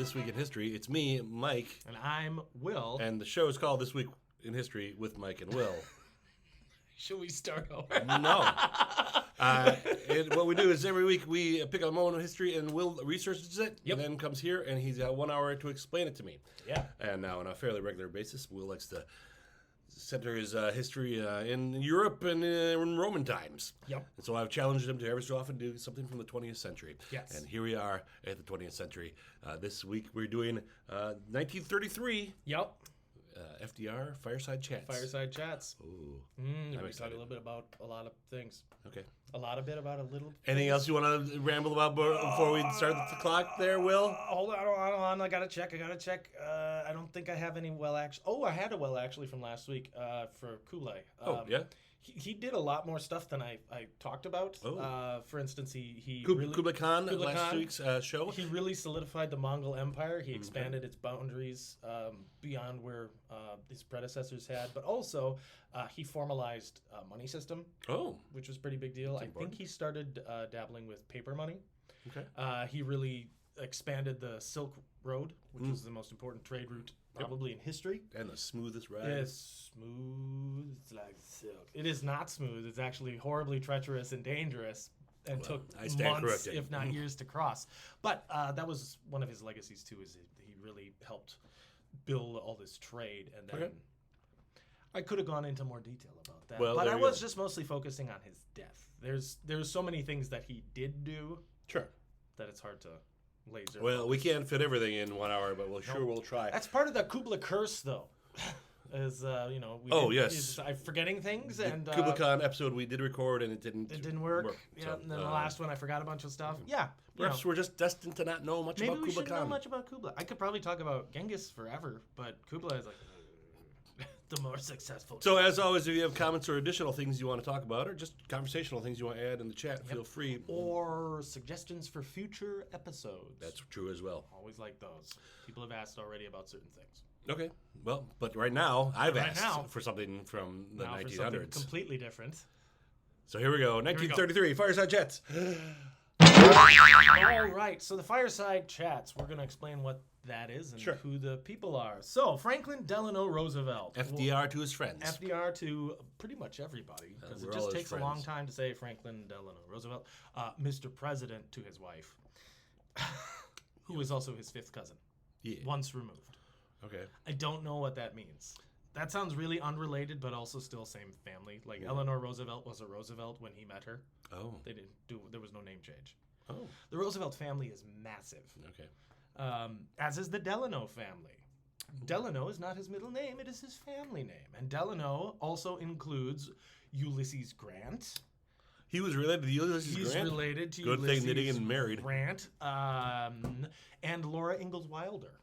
This Week in History. It's me, Mike. And I'm Will. And the show is called This Week in History with Mike and Will. Should we start over? No. What we do is every week we pick a moment of history and Will researches it and then comes here and he's got 1 hour to explain it to me. Yeah. And now on a fairly regular basis, Will likes to center his history in Europe and in Roman times. Yep. And so I've challenged him to every so often do something from the 20th century. Yes. And here we are at the 20th century. This week we're doing 1933. Yep. FDR Fireside Chats. Fireside Chats. Ooh. We talk a little bit about a lot of things. Okay. A lot of bit about a little. Anything else you want to ramble about before we start the clock there, Will? Hold on. I gotta check. I don't think I have any I had a well actually from last week for Kublai. Yeah? He did a lot more stuff than I talked about. Oh. For instance, he Kublai Khan, last week's show. He really solidified the Mongol Empire. He expanded its boundaries beyond where his predecessors had. But also, he formalized a money system, which was a pretty big deal. I think he started dabbling with paper money. Okay. He really expanded the Silk Road, which was the most important trade route probably in history. And the smoothest ride. It's smooth like silk. It is not smooth. It's actually horribly treacherous and dangerous and took months, if not years, to cross. But that was one of his legacies, too, is he really helped build all this trade. And then I could have gone into more detail about that. But I was just mostly focusing on his death. There's so many things that he did do that it's hard to laser. Well, we can't fit everything in 1 hour, but we'll try. That's part of the Kublai curse, though. Is I'm forgetting things. And Kublai Khan episode we did record and it didn't work. Yeah, and then the last one I forgot a bunch of stuff. Yeah. Perhaps we're just destined to not know much about Kublai Khan. Maybe we shouldn't know much about Kublai. I could probably talk about Genghis forever, but Kublai is like the more successful. So as always, if you have comments or additional things you want to talk about or just conversational things you want to add in the chat, feel free. Or suggestions for future episodes. That's true as well. Always like those. People have asked already about certain things. Okay. Well, but right now, I've asked for something from the 1900s. For something completely different. So here we go. 1933, Fireside Chats. All right. So the Fireside Chats, we're going to explain what that is and who the people are. So Franklin Delano Roosevelt. FDR to his friends. FDR to pretty much everybody, because it just takes a long time to say Franklin Delano Roosevelt. Mr. President to his wife, who is also his fifth cousin, once removed. Okay. I don't know what that means. That sounds really unrelated, but also still same family. Like Eleanor Roosevelt was a Roosevelt when he met her. Oh. There was no name change. Oh. The Roosevelt family is massive. Okay. As is the Delano family. Delano is not his middle name, it is his family name. And Delano also includes Ulysses Grant. He was related to Ulysses Grant? He's related to Good Ulysses thing they didn't get married. Grant. And Laura Ingalls Wilder.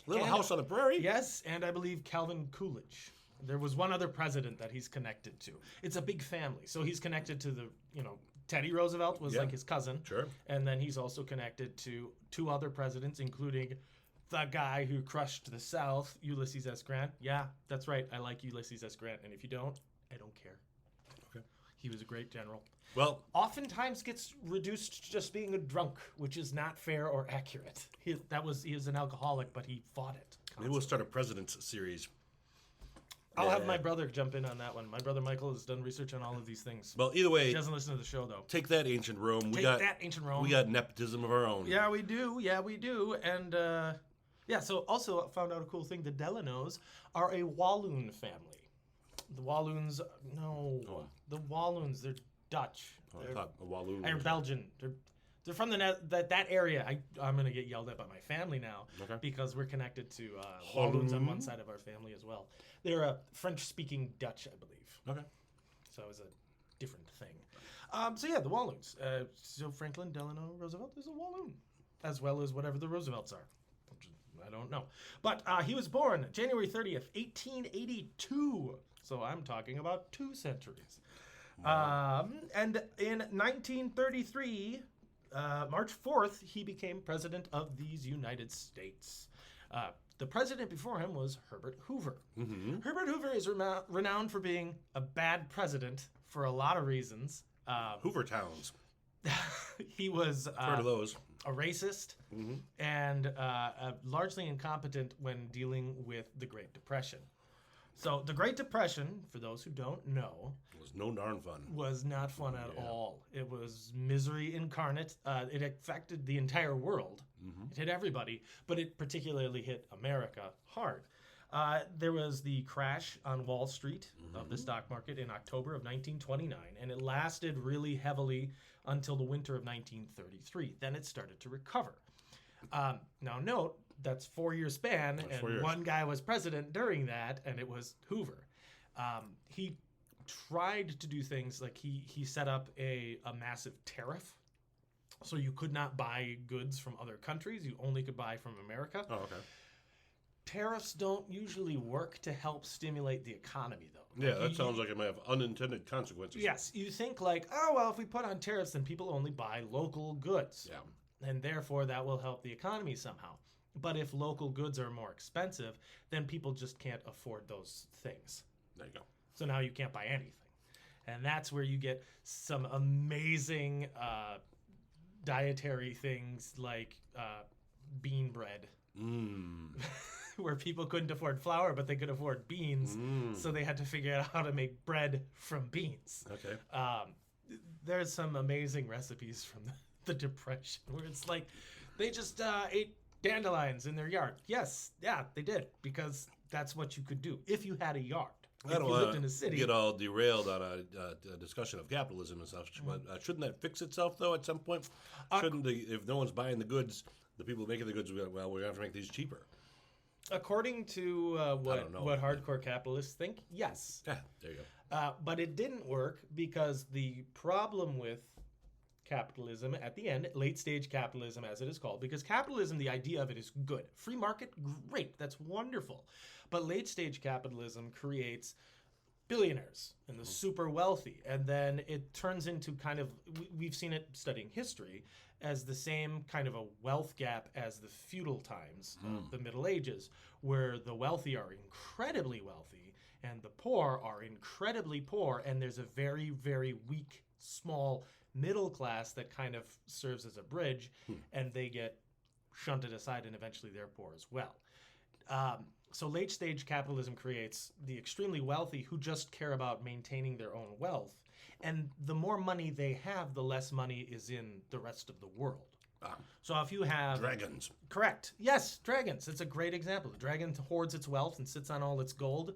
Little House on the Prairie? Yes, and I believe Calvin Coolidge. There was one other president that he's connected to. It's a big family. So he's connected to Teddy Roosevelt was like his cousin. Sure. And then he's also connected to two other presidents, including the guy who crushed the South, Ulysses S. Grant. Yeah, that's right. I like Ulysses S. Grant. And if you don't, I don't care. Okay. He was a great general. Well, oftentimes gets reduced to just being a drunk, which is not fair or accurate. He is an alcoholic, but he fought it constantly. Maybe we'll start a president's series. I'll have my brother jump in on that one. My brother Michael has done research on all of these things. Well, either way, he doesn't listen to the show though. Take that, ancient Rome. We got nepotism of our own. Yeah, we do. And so also found out a cool thing. The Delanos are a Walloon family. The Walloons, the Walloons, they're Dutch. They're Belgian. They're from that area. I'm going to get yelled at by my family now because we're connected to Walloons on one side of our family as well. They're a French-speaking Dutch, I believe. Okay. So it was a different thing. The Walloons. So Franklin Delano Roosevelt is a Walloon, as well as whatever the Roosevelts are. I don't know. But he was born January 30th, 1882. So I'm talking about 2 centuries. And in 1933, March 4th, he became president of these United States. The president before him was Herbert Hoover. Mm-hmm. Herbert Hoover is renowned for being a bad president for a lot of reasons. Hoover Towns. he was Heard of those. a racist and largely incompetent when dealing with the Great Depression. So the Great Depression, for those who don't know, Was no darn fun. was not fun at all. It was misery incarnate. It affected the entire world. It hit everybody, but it particularly hit America hard. There was the crash on Wall Street of the stock market in October of 1929, and it lasted really heavily until the winter of 1933. Then it started to recover. Now note, that's 4-year span, and 4 years. one guy was president during that, and it was Hoover. He tried to do things like he set up a massive tariff. So you could not buy goods from other countries. You only could buy from America. Oh, okay. Tariffs don't usually work to help stimulate the economy, though. Yeah, that sounds like it might have unintended consequences. Yes, you think like, oh, well, if we put on tariffs, then people only buy local goods. Yeah. And therefore, that will help the economy somehow. But if local goods are more expensive, then people just can't afford those things. There you go. So now you can't buy anything. And that's where you get some amazing dietary things like bean bread. Where people couldn't afford flour, but they could afford beans. So they had to figure out how to make bread from beans. Okay. There's some amazing recipes from the Depression where it's like they just ate dandelions in their yard. Yes, yeah, they did, because that's what you could do if you had a yard. I don't if you lived in a city. get all derailed on a discussion of capitalism and stuff, but shouldn't that fix itself, though, at some point? Shouldn't if no one's buying the goods, the people making the goods, well, we're going to have to make these cheaper. According to what hardcore capitalists think, yes. Yeah, there you go. But it didn't work because the problem with capitalism at the end, late stage capitalism as it is called, because capitalism, the idea of it is good. Free market, great, that's wonderful. But late stage capitalism creates billionaires and the super wealthy, and then it turns into kind of, we've seen it studying history, as the same kind of a wealth gap as the feudal times of the Middle Ages, where the wealthy are incredibly wealthy and the poor are incredibly poor, and there's a very, very weak, small middle class that kind of serves as a bridge, and they get shunted aside, and eventually they're poor as well. So late stage capitalism creates the extremely wealthy who just care about maintaining their own wealth. And the more money they have, the less money is in the rest of the world. So if you have... Dragons. Correct. Yes, dragons. It's a great example. The dragon hoards its wealth and sits on all its gold.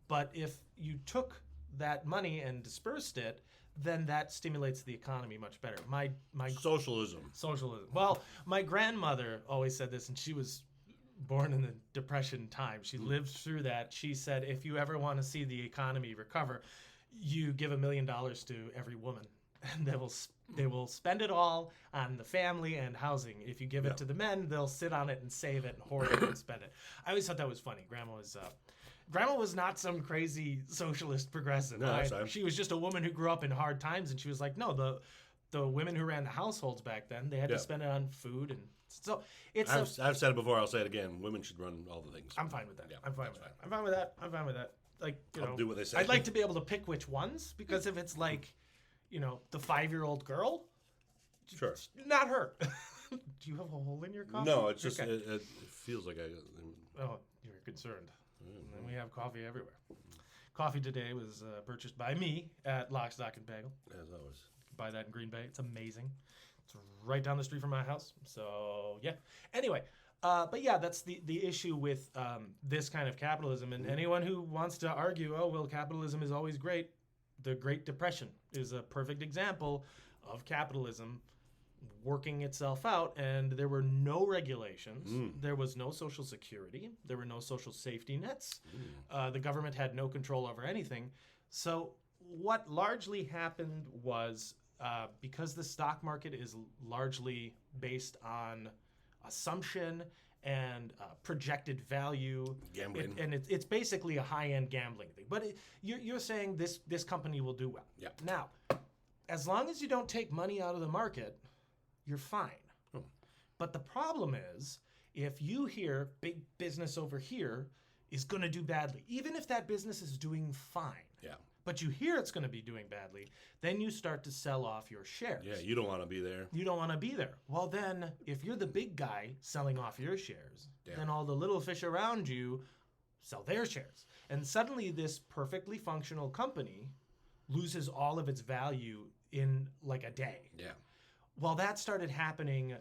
But if you took that money and dispersed it, then that stimulates the economy much better. My Socialism. Socialism. Well, my grandmother always said this, and she was born in the Depression time. She lived through that. She said, if you ever want to see the economy recover, you give $1 million to every woman, and they will spend it all on the family and housing. If you give it to the men, they'll sit on it and save it and hoard it and spend it. I always thought that was funny. Grandma was not some crazy socialist progressive. No, that's fine. She was just a woman who grew up in hard times, and she was like, no, the women who ran the households back then, they had to spend it on food, and so it's. I've said it before. I'll say it again. Women should run all the things. I'm fine with that. Yeah, I'm fine with that. I'm fine with that. Like, I'll do what they say. I'd like to be able to pick which ones, because if it's like, the 5-year-old girl, Sure. not her. Do you have a hole in your coffee? No, it's just Okay. it feels like Oh, you're concerned. And we have coffee everywhere. Coffee today was purchased by me at Lock, Stock, and Bagel. as always. Buy that in Green Bay. It's amazing. It's right down the street from my house. So, yeah. Anyway, but yeah, that's the issue with this kind of capitalism. And anyone who wants to argue, oh, well, capitalism is always great, the Great Depression is a perfect example of capitalism working itself out, and there were no regulations. There was no social security. There were no social safety nets. The government had no control over anything. So what largely happened was, because the stock market is largely based on assumption and projected value, Gambling. it's basically a high-end gambling thing. But you're saying this company will do well. Yeah. Now, as long as you don't take money out of the market, you're fine. But the problem is, if you hear big business over here is going to do badly, even if that business is doing fine, Yeah. but you hear it's going to be doing badly, then you start to sell off your shares. Yeah, you don't want to be there. You don't want to be there. Well, then, if you're the big guy selling off your shares, then all the little fish around you sell their shares. And suddenly this perfectly functional company loses all of its value in like a day. Yeah. Well, that started happening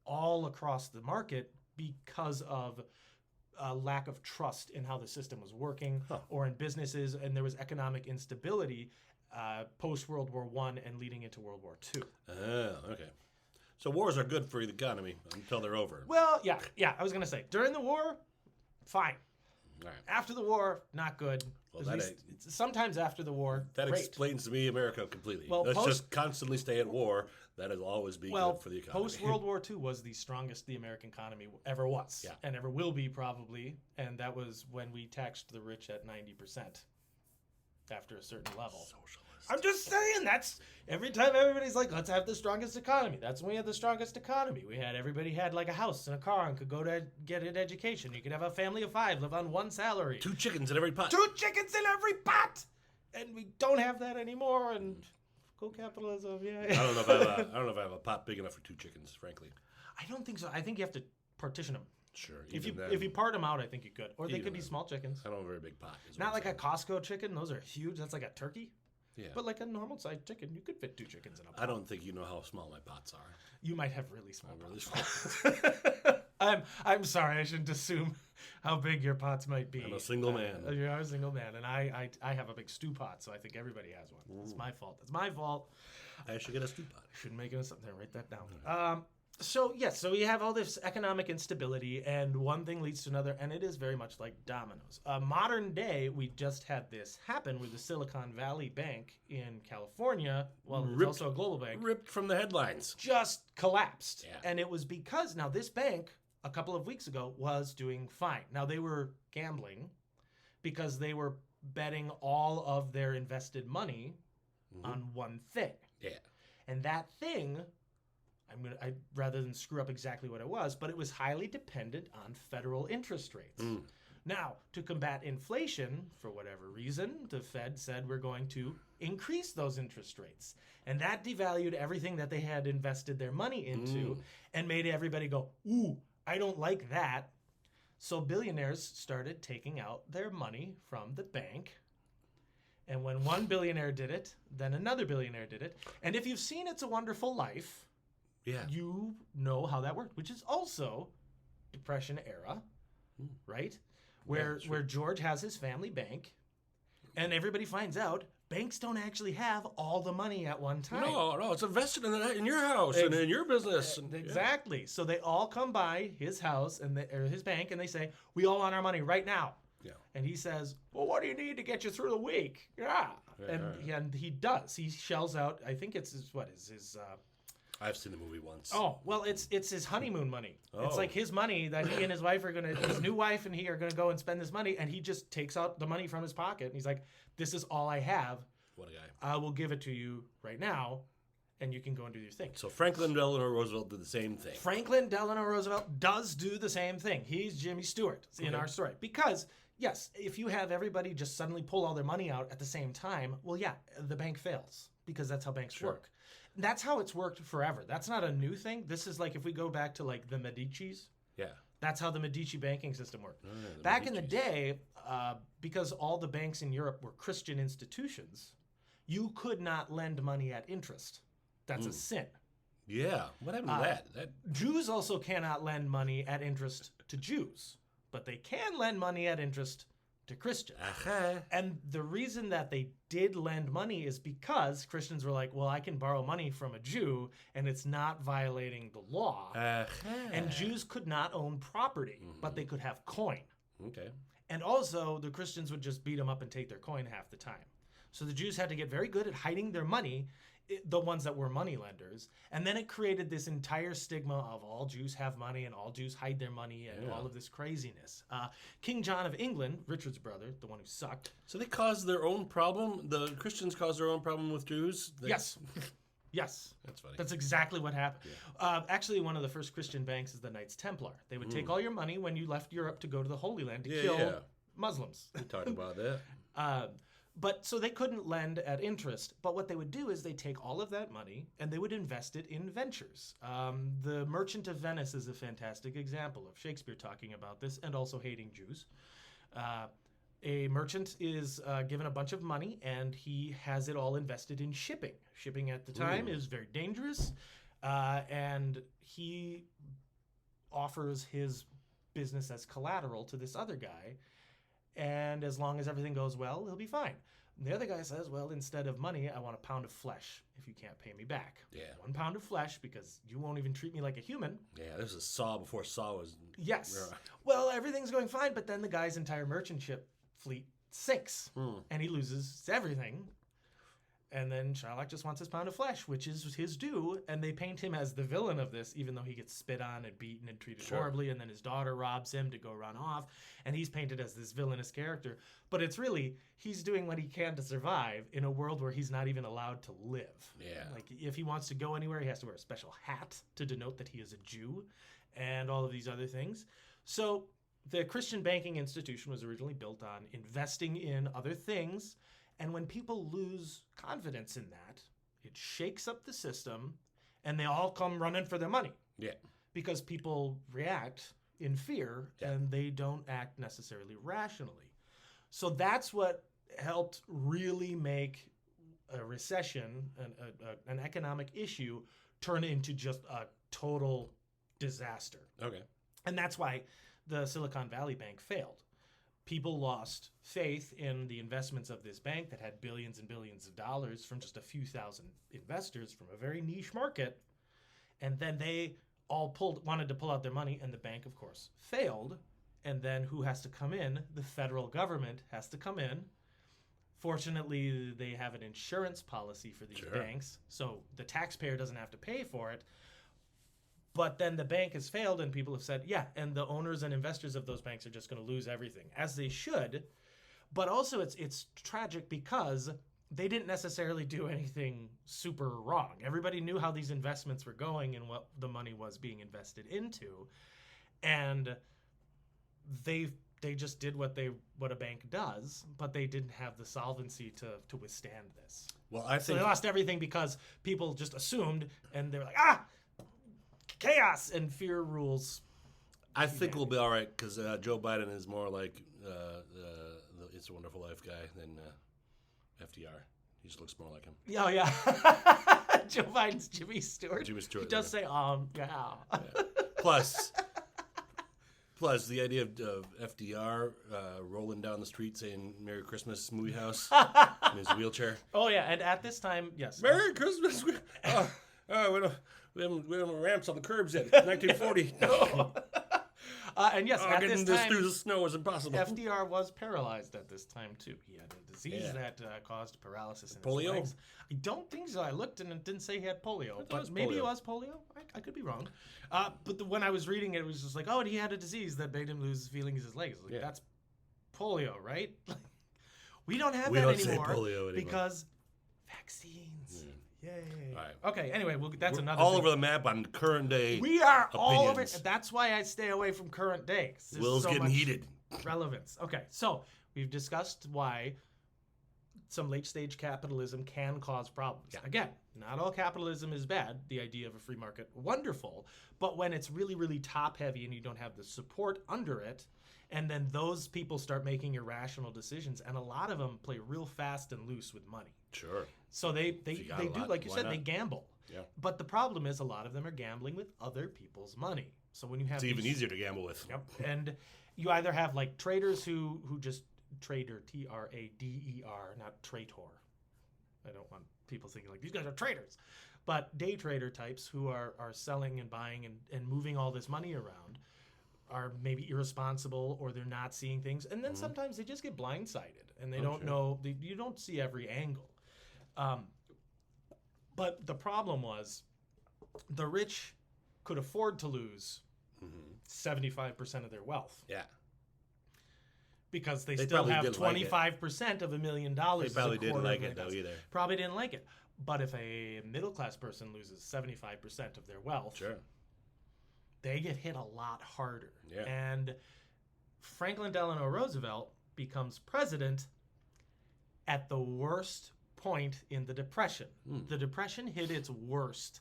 all across the market because of a lack of trust in how the system was working or in businesses, and there was economic instability post-World War I and leading into World War II. Oh, okay. So wars are good for the economy until they're over. Well, yeah, I was going to say, during the war, fine. All right. After the war, not good. Well, At least sometimes after the war, that great. explains to me America completely. Well, Let's just constantly stay at war. That'll always be good for the economy. Post-World War II was the strongest the American economy ever was, and ever will be probably, and that was when we taxed the rich at 90% after a certain level. Socialist. I'm just saying, that's every time everybody's like, let's have the strongest economy. That's when we had the strongest economy. Everybody had like a house and a car and could go to get an education. You could have a family of 5, live on one salary. 2 chickens in every pot. 2 chickens in every pot! And we don't have that anymore, and go capitalism, yeah. I don't know if I have a pot big enough for 2 chickens, frankly. I don't think so. I think you have to partition them. Sure. If you part them out, I think you could. Or they could be small chickens. I don't have a very big pot. Not like a Costco chicken. Those are huge. That's like a turkey. Yeah. But like a normal sized chicken, you could fit 2 chickens in a pot. I don't think you know how small my pots are. You might have really small pots. Really small. I'm sorry. I shouldn't assume how big your pots might be. I'm a single man. You are a single man, and I have a big stew pot, so I think everybody has one. It's my fault. It's my fault. I should get a stew pot. Should make it something. Write that down. So we have all this economic instability, and one thing leads to another, and it is very much like dominoes. Modern day, we just had this happen with the Silicon Valley Bank in California. Well, it's also a global bank. Ripped from the headlines. Just collapsed. Yeah. And it was because, now this bank, a couple of weeks ago, was doing fine. Now they were gambling because they were betting all of their invested money on one thing. Yeah. And that thing... I rather than screw up exactly what it was, but it was highly dependent on federal interest rates. Now, to combat inflation, for whatever reason, the Fed said we're going to increase those interest rates. And that devalued everything that they had invested their money into and made everybody go, ooh, I don't like that. So billionaires started taking out their money from the bank. And when one billionaire did it, then another billionaire did it. And if you've seen It's a Wonderful Life... Yeah. You know how that worked, which is also Depression era, right? Where George has his family bank, and everybody finds out banks don't actually have all the money at one time. No, it's invested in your house and in your business. Exactly. So they all come by his house or his bank, and they say, "We all want our money right now." Yeah. And he says, "Well, what do you need to get you through the week?" Yeah. And he does. He shells out. I think it's his. I've seen the movie once. Oh, well, it's his honeymoon money. Oh. It's like his money that he and his wife his new wife and he are going to go and spend this money, and he just takes out the money from his pocket, and he's like, this is all I have. What a guy. I will give it to you right now, and you can go and do your thing. So Franklin Delano Roosevelt did the same thing. Franklin Delano Roosevelt does do the same thing. He's Jimmy Stewart in our story. Because, yes, if you have everybody just suddenly pull all their money out at the same time, well, yeah, the bank fails, because that's how banks work. That's how it's worked forever. That's not a new thing. This is like if we go back to like the Medicis. Yeah. That's how the Medici banking system worked. Back in the day, because all the banks in Europe were Christian institutions, you could not lend money at interest. That's a sin. Yeah. What happened to that? Jews also cannot lend money at interest to Jews, but they can lend money at interest to Christians. And the reason that they did lend money is because Christians were like, well, I can borrow money from a Jew and it's not violating the law. And Jews could not own property, but they could have coin. Okay. And also, the Christians would just beat them up and take their coin half the time. So the Jews had to get very good at hiding their money, the ones that were money lenders. And then it created this entire stigma of all Jews have money and all Jews hide their money and all of this craziness. King John of England, Richard's brother, the one who sucked. So they caused their own problem? The Christians caused their own problem with Jews? Yes. Yes. That's funny. That's exactly what happened. Yeah. Actually, one of the first Christian banks is the Knights Templar. They would take all your money when you left Europe to go to the Holy Land to kill Muslims. We talked about that. But so they couldn't lend at interest. But what they would do is they take all of that money and they would invest it in ventures. The Merchant of Venice is a fantastic example of Shakespeare talking about this and also hating Jews. A merchant is given a bunch of money and he has it all invested in shipping. Shipping at the time is very dangerous. And he offers his business as collateral to this other guy. And as long as everything goes well, he'll be fine. And the other guy says, well, instead of money, I want a pound of flesh if you can't pay me back. Yeah. 1 pound of flesh because you won't even treat me like a human. Yeah, this is Saw before Saw was... Yes. Well, everything's going fine, but then the guy's entire merchant ship fleet sinks. And he loses everything. And then Shylock just wants his pound of flesh, which is his due. And they paint him as the villain of this, even though he gets spit on and beaten and treated horribly. And then his daughter robs him to go run off. And he's painted as this villainous character. But it's really, he's doing what he can to survive in a world where he's not even allowed to live. Yeah. Like, if he wants to go anywhere, he has to wear a special hat to denote that he is a Jew and all of these other things. So the Christian banking institution was originally built on investing in other things. And when people lose confidence in that, it shakes up the system and they all come running for their money. Yeah. Because people react in fear and they don't act necessarily rationally. So that's what helped really make a recession, an economic issue, turn into just a total disaster. Okay. And that's why the Silicon Valley Bank failed. People lost faith in the investments of this bank that had billions and billions of dollars from just a few thousand investors from a very niche market. And then they all wanted to pull out their money, and the bank, of course, failed. And then who has to come in? The federal government has to come in. Fortunately, they have an insurance policy for these banks, so the taxpayer doesn't have to pay for it. But then the bank has failed, and people have said, yeah, and the owners and investors of those banks are just going to lose everything, as they should. But also it's tragic because they didn't necessarily do anything super wrong. Everybody knew how these investments were going and what the money was being invested into. And they just did what a bank does, but they didn't have the solvency to withstand this. Well, I think... So they lost everything because people just assumed, and they were like, chaos and fear rules. I think we'll be all right because Joe Biden is more like the It's a Wonderful Life guy than FDR. He just looks more like him. Oh, yeah. Joe Biden's Jimmy Stewart. Jimmy Stewart. He does say, yeah. Plus, the idea of FDR rolling down the street saying "Merry Christmas, movie house" in his wheelchair. Oh, yeah. And at this time, yes. Merry Christmas. We haven't ramps on the curbs yet. 1940. No. And yes, at this time, through the snow was impossible. FDR was paralyzed at this time too. He had a disease that caused paralysis in polio? his legs. I don't think so. I looked and it didn't say he had polio, but maybe it was polio. I could be wrong. But when I was reading it, it was just like, oh, and he had a disease that made him lose feeling in his legs. Like, that's polio, right? We don't have that anymore. Say polio anymore because vaccines. Yay. All right. Okay, anyway, that's another all thing. over the map on current day. We are opinions. all over. That's why I stay away from current day. Will's so getting much heated. Relevance. Okay, so we've discussed why some late-stage capitalism can cause problems. Yeah. Again, not all capitalism is bad. The idea of a free market, wonderful. But when it's really, really top-heavy and you don't have the support under it, and then those people start making irrational decisions, and a lot of them play real fast and loose with money. Sure. So they do, like you said, they gamble. Yeah. But the problem is a lot of them are gambling with other people's money. So when you have it's even easier to gamble with. Yep. And you either have like traders who just trader, Trader, not traitor. I don't want people thinking like these guys are traders. But day trader types who are selling and buying and moving all this money around are maybe irresponsible or they're not seeing things. And then sometimes they just get blindsided and they don't know. You don't see every angle. But the problem was the rich could afford to lose 75% of their wealth. Yeah. Because they still have 25% of $1 million. They probably didn't like it, though, either. Probably didn't like it. But if a middle-class person loses 75% of their wealth, they get hit a lot harder. Yeah. And Franklin Delano Roosevelt becomes president, at the worst point in the Depression. The Depression hit its worst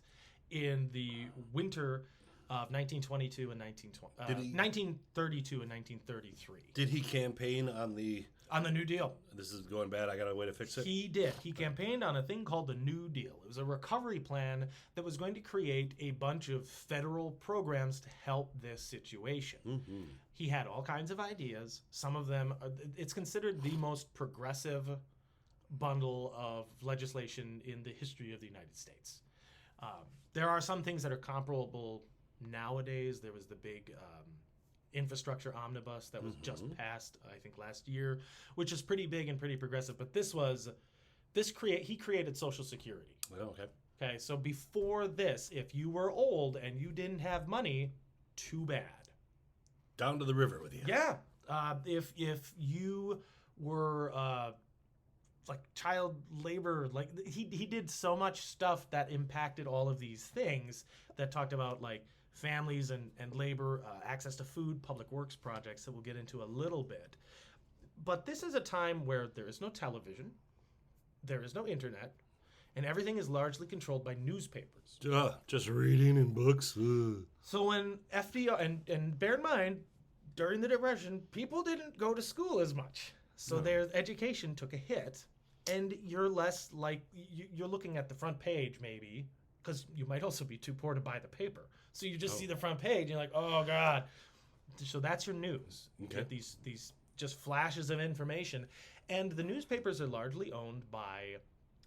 in the winter of 1922 and 1932 and 1933. Did he campaign on the New Deal? This is going bad, I got a way to fix it? He did. He campaigned on a thing called the New Deal. It was a recovery plan that was going to create a bunch of federal programs to help this situation. Mm-hmm. He had all kinds of ideas. Some of them, it's considered the most progressive bundle of legislation in the history of the United States. There are some things that are comparable nowadays. There was the big infrastructure omnibus that was just passed, I think, last year, which is pretty big and pretty progressive. But he created Social Security. Oh, okay. Okay, so before this, if you were old and you didn't have money, too bad. Down to the river with you. Yeah. If you were like child labor, like he did so much stuff that impacted all of these things that talked about like families and labor, access to food, public works projects that we'll get into a little bit. But this is a time where there is no television, there is no internet, and everything is largely controlled by newspapers. Just reading and books. So when FDR, and bear in mind, during the Depression, people didn't go to school as much. So their education took a hit, and you're less like, you're looking at the front page maybe, because you might also be too poor to buy the paper. So you just see the front page, and you're like, oh God. So that's your news. You get these just flashes of information. And the newspapers are largely owned by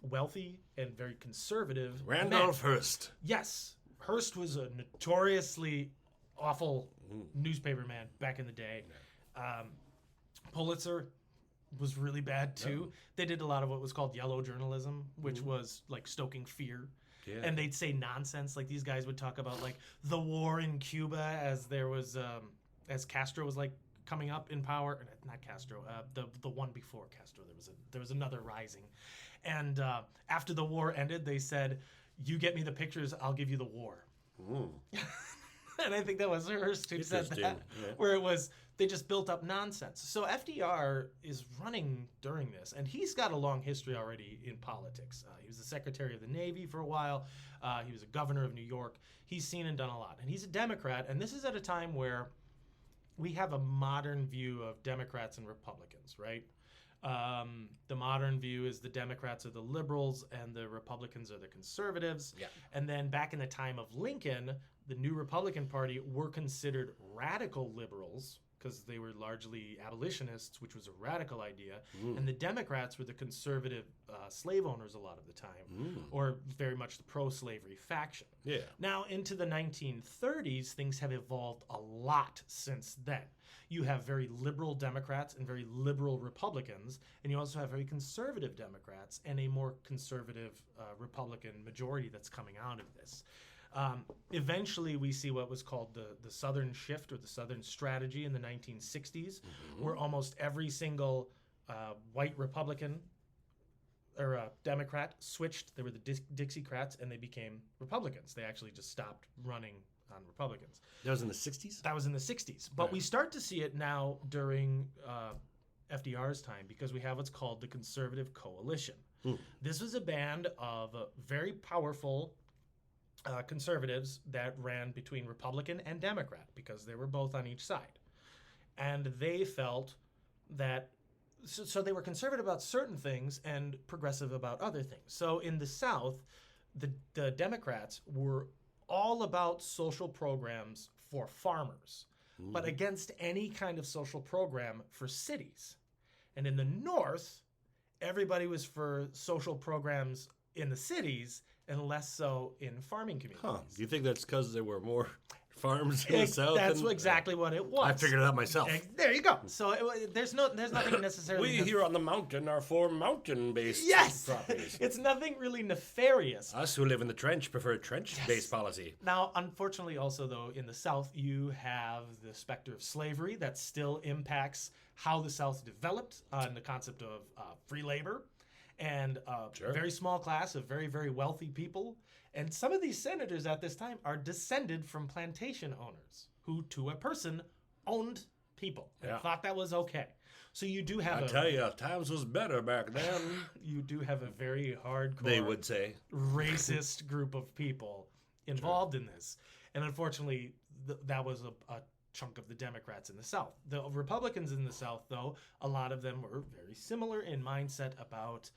wealthy and very conservative Randolph men. Hearst. Yes. Hearst was a notoriously awful newspaper man back in the day. Pulitzer was really bad too. They did a lot of what was called yellow journalism, which was like stoking fear. Yeah. And they'd say nonsense. Like these guys would talk about like the war in Cuba as there was, as Castro was like coming up in power. Not Castro, the one before Castro. There was another rising, and after the war ended, they said, "You get me the pictures, I'll give you the war." And I think that was Hearst who said that, where it was they just built up nonsense. So FDR is running during this, and he's got a long history already in politics. He was the Secretary of the Navy for a while. He was a governor of New York. He's seen and done a lot, and he's a Democrat. And this is at a time where we have a modern view of Democrats and Republicans, right? The modern view is the Democrats are the liberals and the Republicans are the conservatives. Yeah. And then back in the time of Lincoln, the new Republican Party were considered radical liberals because they were largely abolitionists, which was a radical idea. And the Democrats were the conservative slave owners a lot of the time, or very much the pro-slavery faction. Yeah. Now, into the 1930s, things have evolved a lot since then. You have very liberal Democrats and very liberal Republicans, and you also have very conservative Democrats and a more conservative Republican majority that's coming out of this. Eventually, we see what was called the Southern Shift or the Southern Strategy in the 1960s, where almost every single white Republican or Democrat switched. They were the Dixiecrats, and they became Republicans. They actually just stopped running on Republicans. That was in the 60s? That was in the 60s. But we start to see it now during FDR's time because we have what's called the Conservative Coalition. This was a band of very powerful conservatives that ran between Republican and Democrat because they were both on each side. And they felt that, so they were conservative about certain things and progressive about other things. So in the South, the Democrats were all about social programs for farmers, but against any kind of social program for cities. And in the North, everybody was for social programs in the cities and less so in farming communities. Do you think that's because there were more farms in the South? That's exactly what it was. I figured it out myself. There you go. So there's nothing necessarily... We here on the mountain are for mountain-based properties. It's nothing really nefarious. Us who live in the trench prefer trench-based policy. Now, unfortunately also, though, in the South, you have the specter of slavery that still impacts how the South developed and the concept of free labor. And a very small class of very, very wealthy people. And some of these senators at this time are descended from plantation owners who, to a person, owned people and thought that was okay. So you do have I tell you, times was better back then. you do have a very hardcore, They would say, racist group of people involved in this. And unfortunately, that was a chunk of the Democrats in the South. The Republicans in the South, though, a lot of them were very similar in mindset about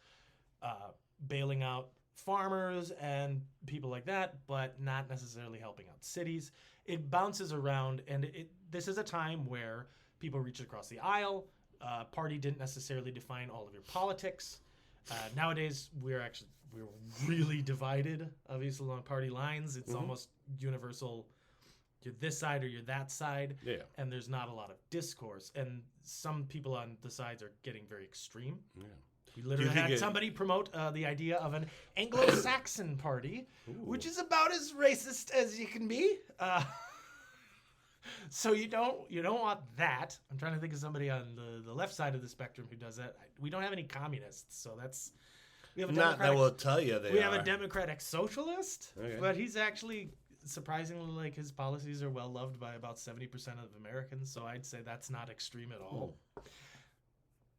bailing out farmers and people like that, but not necessarily helping out cities. It bounces around, and this is a time where people reach across the aisle. Party didn't necessarily define all of your politics. Nowadays, we're really divided, obviously, along party lines. It's almost universal. You're this side or you're that side. Yeah. And there's not a lot of discourse. And some people on the sides are getting very extreme. Yeah. We literally had somebody promote the idea of an Anglo-Saxon party, which is about as racist as you can be. So you don't want that. I'm trying to think of somebody on the left side of the spectrum who does that. We don't have any communists, so we have a not that will tell you they we are. have a democratic socialist, but he's actually surprisingly, like, his policies are well loved by about 70% of Americans. So I'd say that's not extreme at all.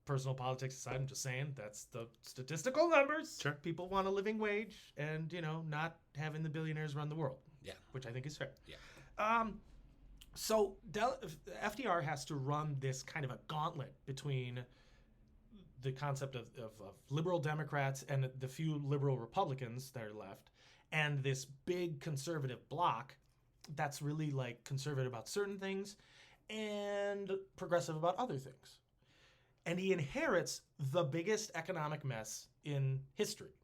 Personal politics aside, I'm just saying that's the statistical numbers. Sure. People want a living wage and, not having the billionaires run the world. Yeah. Which I think is fair. Yeah. So FDR has to run this kind of a gauntlet between the concept of liberal Democrats and the few liberal Republicans that are left, and this big conservative bloc that's really like conservative about certain things and progressive about other things. And he inherits the biggest economic mess in history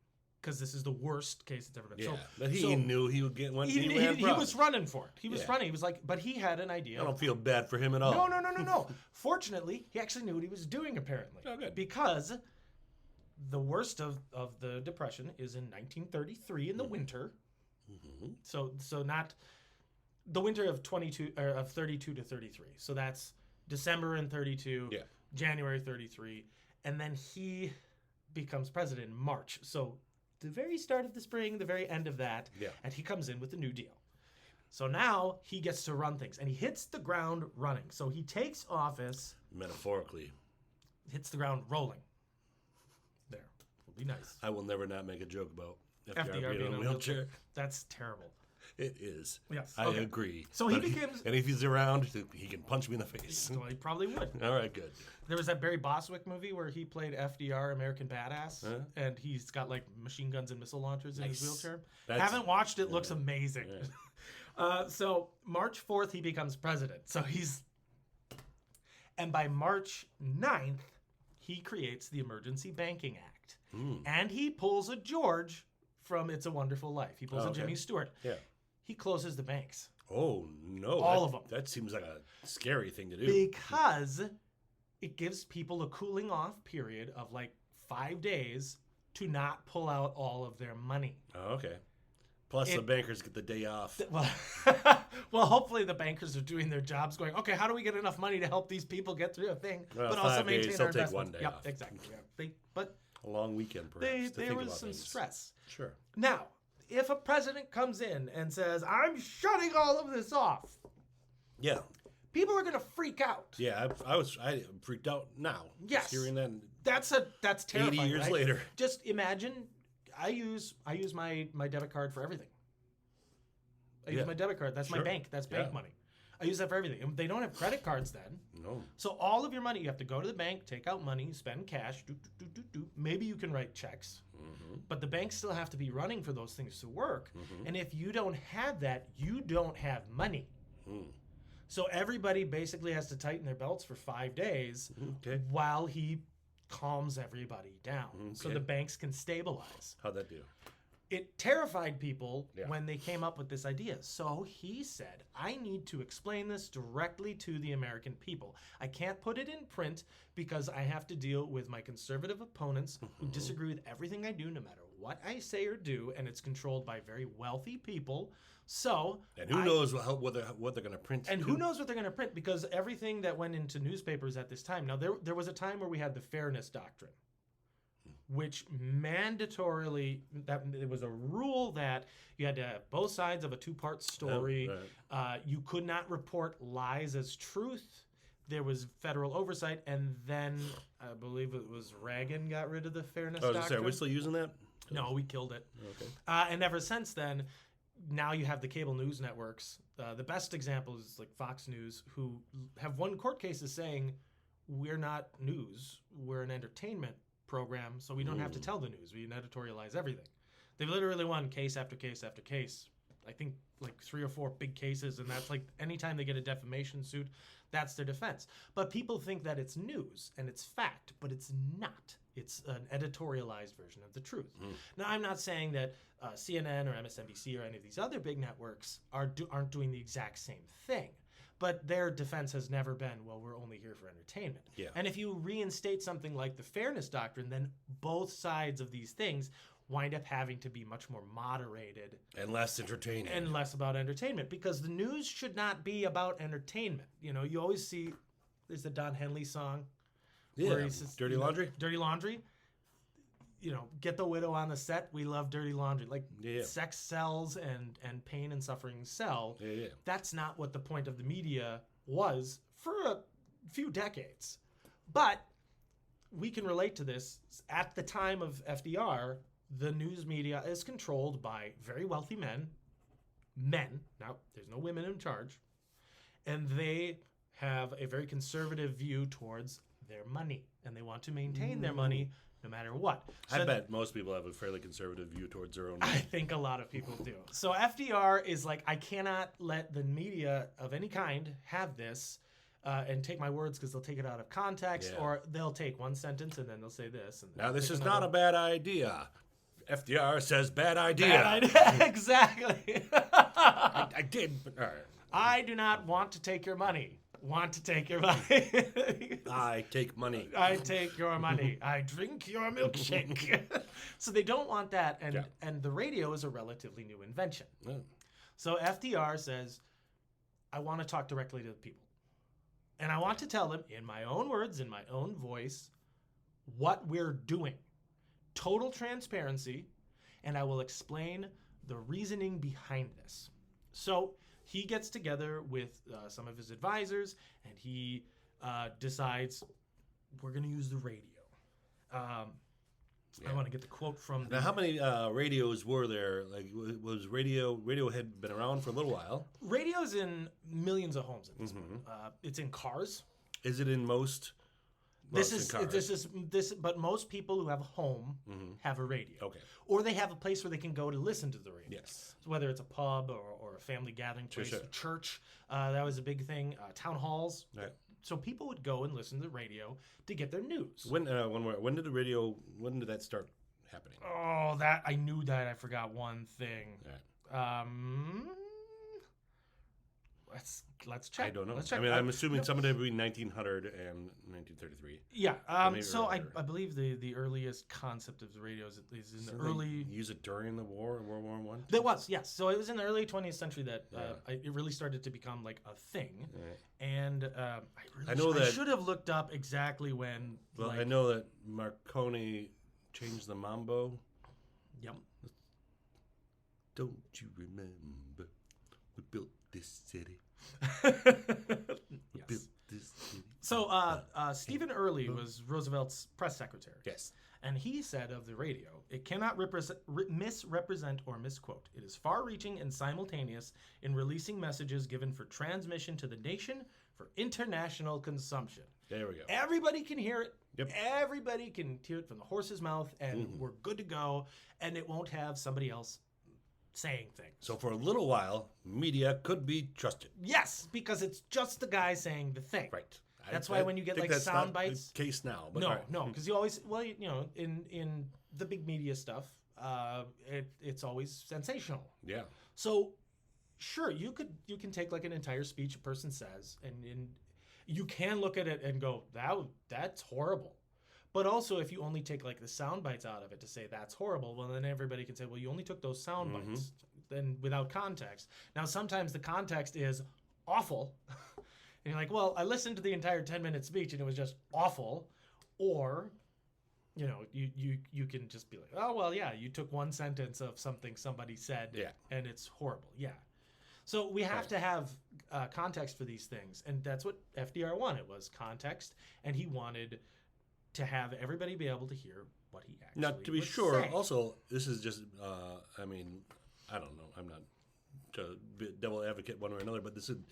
because this is the worst case it's ever been. Yeah, but he knew he would get one. He was running for it. He was running. He was like, but he had an idea. I don't feel bad for him at all. No. Fortunately, he actually knew what he was doing, apparently. Oh, good. Because the worst of the Depression is in 1933 in the winter. Mm-hmm. So not the winter of 32 to 33. So that's December in 32. Yeah. January 33, and then he becomes president in March. So the very start of the spring, the very end of that, and he comes in with the New Deal. So now he gets to run things, and he hits the ground running. So he takes office. Metaphorically. Hits the ground rolling. There. Will be nice. I will never not make a joke about FDR being in a wheelchair. That's terrible. It is. Yes. I agree. So he becomes... And if he's around, he can punch me in the face. Well, he probably would. All right, good. There was that Barry Bostwick movie where he played FDR, American Badass, and he's got like machine guns and missile launchers in his wheelchair. Haven't watched it. Looks amazing. Yeah. So March 4th, he becomes president. So and by March 9th, he creates the Emergency Banking Act. And he pulls a George from It's a Wonderful Life. He pulls a Jimmy Stewart. Yeah. He closes the banks. Oh, no. All of them. That seems like a scary thing to do. Because it gives people a cooling off period of like 5 days to not pull out all of their money. Oh, okay. Plus the bankers get the day off. Well, hopefully the bankers are doing their jobs going, okay, how do we get enough money to help these people get through a thing, but also maintain our investments? 1 day off. Exactly. Yeah. But a long weekend, perhaps. There was some stress. Sure. Now, if a president comes in and says, I'm shutting all of this off. Yeah. People are going to freak out. Yeah, I freaked out now. Yes. Just hearing that. That's terrifying. 80 years later. Just imagine, I use my debit card for everything. I use my debit card. That's my bank. That's bank money. I use that for everything. And they don't have credit cards then. No. So all of your money, you have to go to the bank, take out money, spend cash, Maybe you can write checks. Mm-hmm. But the banks still have to be running for those things to work. Mm-hmm. And if you don't have that, you don't have money. Mm. So everybody basically has to tighten their belts for 5 days while he calms everybody down so the banks can stabilize. How'd that do? It terrified people when they came up with this idea. So he said, I need to explain this directly to the American people. I can't put it in print because I have to deal with my conservative opponents who disagree with everything I do, no matter what I say or do, and it's controlled by very wealthy people. So, and who knows what they're going to print? And who knows what they're going to print? Because everything that went into newspapers at this time. Now, there was a time where we had the Fairness Doctrine, which mandatorily, that it was a rule that you had to have both sides of a two-part story. You could not report lies as truth. there was federal oversight, and then I believe it was Reagan got rid of the fairness I was gonna say, doctrine. are we still using that? No, we killed it. Okay. And ever since then, now you have the cable news networks. The best example is like Fox News, who have won court cases saying, we're not news, we're an entertainment program, so we don't have to tell the news. We editorialize everything. They've literally won case after case after case. I think like 3 or 4 big cases, and that's like anytime they get a defamation suit, that's their defense. But people think that it's news and it's fact, but it's not. It's an editorialized version of the truth. Now, I'm not saying that CNN or MSNBC or any of these other big networks aren't doing the exact same thing. But their defense has never been, well, we're only here for entertainment. Yeah. And if you reinstate something like the fairness doctrine, then both sides of these things wind up having to be much more moderated. And less entertaining. And less about entertainment. Because the news should not be about entertainment. You know, you always see, there's the Don Henley song. Yeah, where he says, Dirty Laundry? Dirty Laundry. You know, get the widow on the set. We love dirty laundry. Like, sex sells and pain and suffering sell. Yeah. That's not what the point of the media was for a few decades. But we can relate to this. At the time of FDR, the news media is controlled by very wealthy men. Now, there's no women in charge. And they have a very conservative view towards their money. And they want to maintain their money no matter what. So I bet most people have a fairly conservative view towards their own. I think a lot of people do. So FDR is like, I cannot let the media of any kind have this and take my words because they'll take it out of context, or they'll take one sentence and then they'll say this. And now, this is not a bad idea. FDR says bad idea. Bad idea. Exactly. I did, but all right. I do not want to take your money. Want to take your money. I take money. I take your money. I drink your milkshake. So they don't want that, and the radio is a relatively new invention. So FDR says, I want to talk directly to the people. And I want to tell them, in my own words, in my own voice, what we're doing. Total transparency, and I will explain the reasoning behind this. So he gets together with some of his advisors, and he decides we're going to use the radio. I want to get the quote from. Now, how many radios were there? Like, was radio had been around for a little while? Radio's in millions of homes at this point. It's in cars. Is it in most? But most people who have a home have a radio. Okay. Or they have a place where they can go to listen to the radio. Yes. So whether it's a pub or a family gathering place, a church, that was a big thing. Town halls. Right. So people would go and listen to the radio to get their news. When did that start happening? Oh, that I knew that. I forgot one thing. Right. Let's check. I don't know. Let's check. I mean, I'm assuming sometime between 1900 and 1933. Yeah. So I believe the earliest concept of the radio is in the early. Use it during the war, World War I. There was, yes. So it was in the early 20th century that it really started to become like a thing. Right. And I should have looked up exactly when. Well, I know that Marconi changed the mambo. Yep. Don't you remember we built this city? Yes. So Stephen Early was Roosevelt's press secretary. Yes. And he said of the radio, it cannot misrepresent or misquote. It is far-reaching and simultaneous in releasing messages given for transmission to the nation for international consumption. There we go. Everybody can hear it. Yep. Everybody can hear it from the horse's mouth, and we're good to go, and it won't have somebody else saying things. So for a little while, media could be trusted. Yes, because it's just the guy saying the thing. Right. That's why when you get like sound bites. The case now. But No, because you always, in the big media stuff, it's always sensational. Yeah. So, sure, you can take like an entire speech a person says, and you can look at it and go, that's horrible. But also, if you only take like the sound bites out of it to say that's horrible, well, then everybody can say, well, you only took those sound bites, then without context. Now, sometimes the context is awful. And you're like, well, I listened to the entire 10-minute speech and it was just awful. Or, you can just be like, oh, well, yeah, you took one sentence of something somebody said and it's horrible. Yeah. So we have to have context for these things, and that's what FDR wanted, was context, and he wanted to have everybody be able to hear what he actually Now, to be would sure, say. also, this is just, I mean, I don't know. I'm not to be a devil advocate one way or another, but this would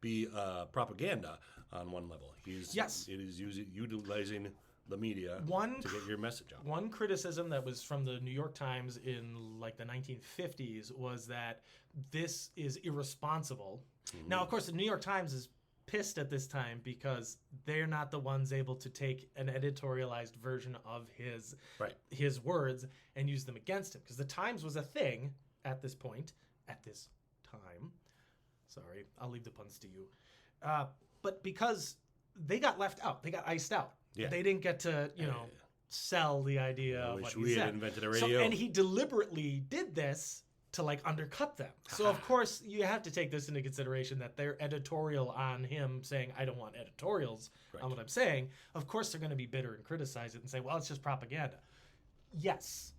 be propaganda on one level. Yes. It is utilizing the media to get your message out. One criticism that was from the New York Times in like the 1950s was that this is irresponsible. Mm-hmm. Now, of course, the New York Times is pissed at this time because they're not the ones able to take an editorialized version of his words and use them against him, because the Times was a thing at this point, at this time. Sorry, I'll leave the puns to you. But because they got left out, they got iced out. Yeah. They didn't get to, sell the idea of what he we said. had invented a radio. And he deliberately did this to like undercut them. So of course you have to take this into consideration, that their editorial on him saying, I don't want editorials on what I'm saying, of course they're going to be bitter and criticize it and say, well, it's just propaganda. Yes.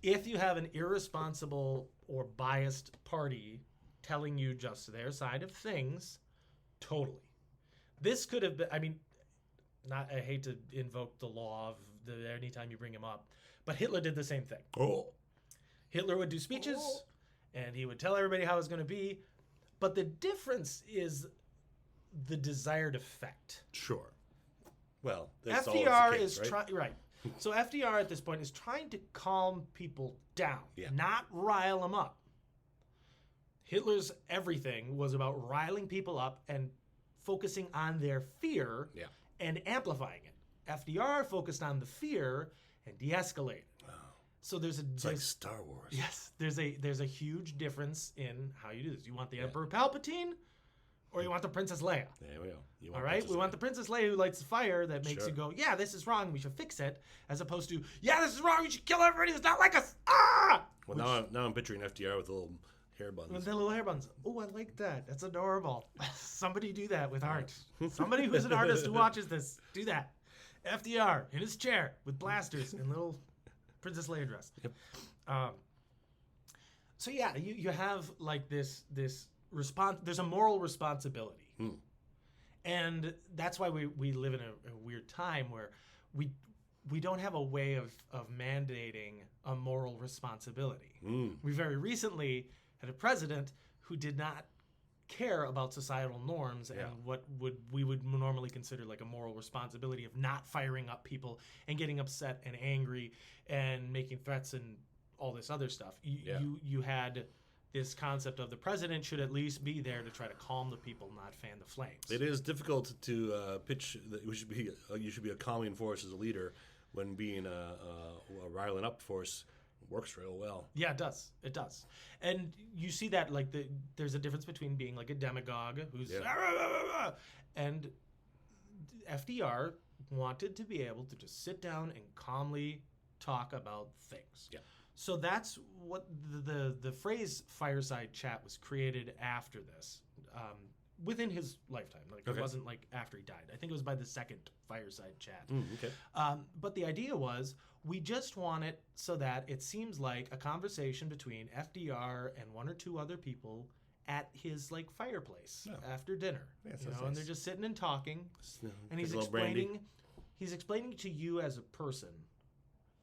If you have an irresponsible or biased party telling you just their side of things, totally. This could have been, I mean, I hate to invoke the law of anytime you bring him up, but Hitler did the same thing. Oh. Hitler would do speeches, and he would tell everybody how it was going to be, but the difference is the desired effect. Sure. Well, that's FDR always the case, is trying, right? So FDR at this point is trying to calm people down, not rile them up. Hitler's everything was about riling people up and focusing on their fear and amplifying it. FDR focused on the fear and de-escalated. Wow. So there's like Star Wars. Yes, there's a huge difference in how you do this. You want the Emperor Palpatine, or you want the Princess Leia? There we go. All right, we want the Princess Leia who lights the fire that makes you go, yeah, this is wrong, we should fix it, as opposed to, yeah, this is wrong, we should kill everybody who's not like us. Ah! Well, now I'm picturing FDR with little hair buns. With the little hair buns. Oh, I like that. That's adorable. Somebody do that with art. Somebody who's an artist who watches this, do that. FDR in his chair with blasters and little Princess Leia dress. Yep. So yeah, you have like this response. There's a moral responsibility, and that's why we live in a weird time where we don't have a way of mandating a moral responsibility. We very recently had a president who did not care about societal norms and what we would normally consider like a moral responsibility of not firing up people and getting upset and angry and making threats and all this other stuff. You had this concept of the president should at least be there to try to calm the people, not fan the flames. It is difficult to pitch that you should be a calming force as a leader when being a riling up force works real well. Yeah, it does. It does. And you see that like there's a difference between being like a demagogue who's and FDR wanted to be able to just sit down and calmly talk about things. Yeah. So that's what the phrase fireside chat was created after this. Within his lifetime. Like it wasn't like after he died. I think it was by the second fireside chat. But the idea was we just want it so that it seems like a conversation between FDR and one or two other people at his like fireplace after dinner. Yeah, and they're just sitting and talking. And he's explaining to you as a person,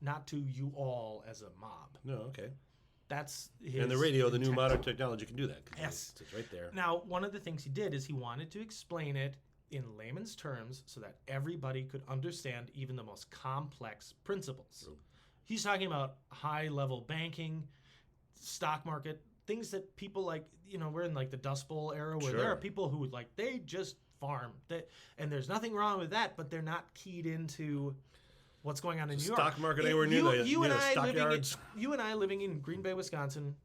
not to you all as a mob. No, okay. That's his and the radio, intent. the new modern technology can do that. Yes. It's right there. Now, one of the things he did is he wanted to explain it in layman's terms so that everybody could understand even the most complex principles. True. He's talking about high-level banking, stock market, things that people like, we're in like the Dust Bowl era where there are people who like, they just farm. And there's nothing wrong with that, but they're not keyed into what's going on in New York. Stock market anywhere near the stockyards. You and I living in Green Bay, Wisconsin,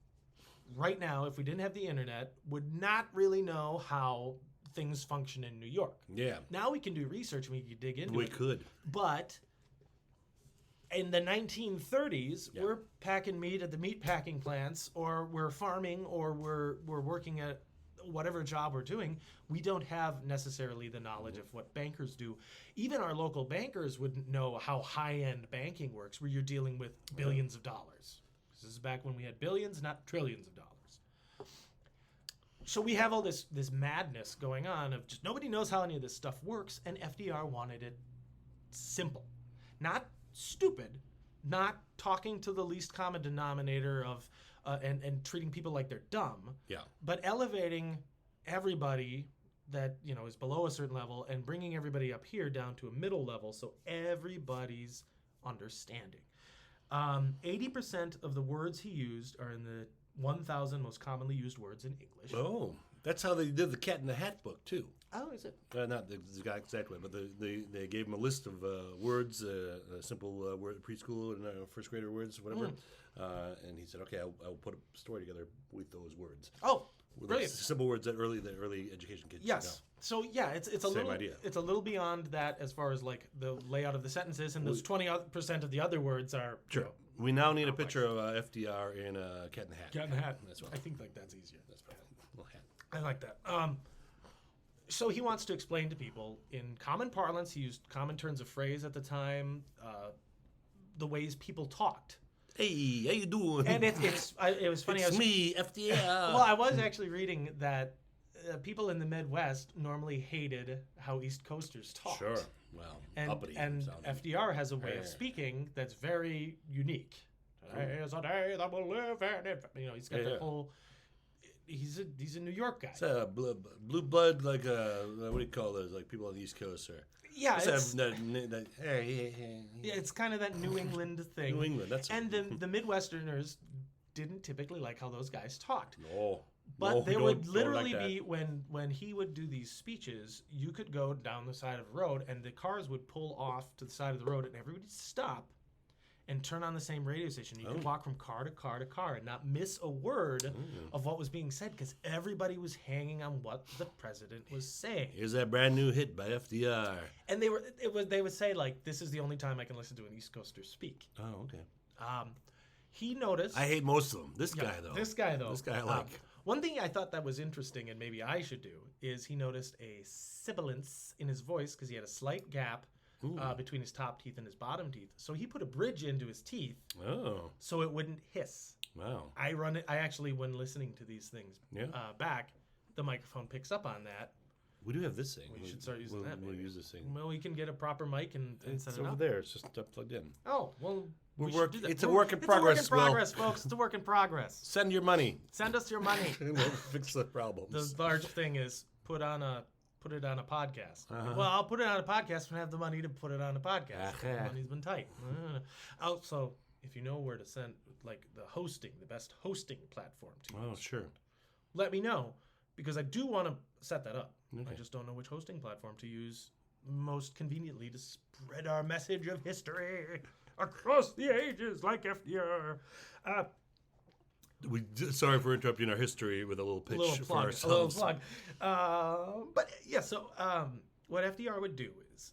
right now, if we didn't have the internet, would not really know how things function in New York. Yeah. Now we can do research and we can dig into it. We could. But in the 1930s, we're packing meat at the meat packing plants, or we're farming, or we're working at whatever job we're doing. We don't have necessarily the knowledge of what bankers do. Even our local bankers wouldn't know how high-end banking works, where you're dealing with billions of dollars. This is back when we had billions, not trillions of dollars. So we have all this madness going on of just nobody knows how any of this stuff works, and FDR wanted it simple, not stupid, not talking to the least common denominator of and treating people like they're dumb. Yeah. But elevating everybody that is below a certain level and bringing everybody up here down to a middle level, so everybody's understanding. 80% of the words he used are in the 1,000 most commonly used words in English. Oh, that's how they did the Cat in the Hat book too. Oh, is it? Not the exact way, but they gave him a list of words, simple word, preschool and first grader words, whatever. And he said, "Okay, I'll put a story together with those words." Oh, with brilliant! Simple words that the early education kids. Yes. Know. So yeah, it's a Same little idea. It's a little beyond that as far as like the layout of the sentences, and those 20% of the other words are Sure. We now need a picture of FDR in a Cat in the Hat. Cat in the Hat. That's right. I think that's easier. That's right. Little hat. I like that. So he wants to explain to people in common parlance. He used common turns of phrase at the time, the ways people talked. Hey, how you doing? And it was funny. It's me, FDR. Well, I was actually reading that people in the Midwest normally hated how East Coasters talked. Sure. Well, And uppity sounding. FDR has a way of speaking that's very unique. Today is a day that will live in it. He's got the whole. He's a New York guy. It's a blue blood, like what do you call those? Like people on the East Coast, or Yeah, it's it's kind of that New England thing. New England. That's And the Midwesterners didn't typically like how those guys talked. no. But no, they we would don't literally like that. be when he would do these speeches, you could go down the side of the road and the cars would pull off to the side of the road and everybody would stop and turn on the same radio station. You could walk from car to car to car and not miss a word of what was being said because everybody was hanging on what the president was saying. Here's that brand new hit by FDR. And they would say like, this is the only time I can listen to an East Coaster speak. Oh, okay. He noticed. I hate most of them. This guy though. This guy I like. One thing I thought that was interesting, and maybe I should do, is he noticed a sibilance in his voice because he had a slight gap between his top teeth and his bottom teeth. So he put a bridge into his teeth so it wouldn't hiss. Wow. I actually, when listening to these things back, the microphone picks up on that. We do have this thing. We should start using that. We'll maybe. use this thing. Well, we can get a proper mic and It's set it over up. there. It's just plugged in. Oh, well, It's a work in progress. It's a work in progress, folks. It's a work in progress. Send your money. Send us your money. And we'll fix the problems. The large thing is put it on a podcast. Well, I'll put it on a podcast when I have the money to put it on a podcast. The money's been tight. Also, if you know where to send, like the best hosting platform to use. Oh, sure. Let me know because I do want to set that up. Okay. I just don't know which hosting platform to use most conveniently to spread our message of history across the ages like FDR. Sorry for interrupting our history with a little pitch for ourselves. A little plug. But yeah, so what FDR would do is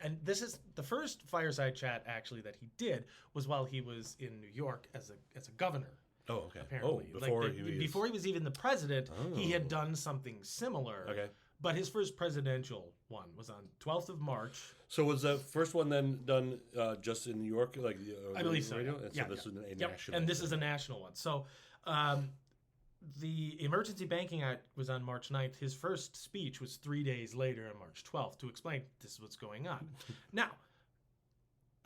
and this is the first Fireside Chat actually that he did was while he was in New York as a governor. Oh, okay. Apparently, before he was even the president, he had done something similar. Okay. But his first presidential one was on 12th of March. So was the first one then done just in New York, like I believe so. radio? Yeah. And so this is a national. And this is a national one. So the Emergency Banking Act was on March 9th. His first speech was 3 days later on March 12th to explain this is what's going on. Now,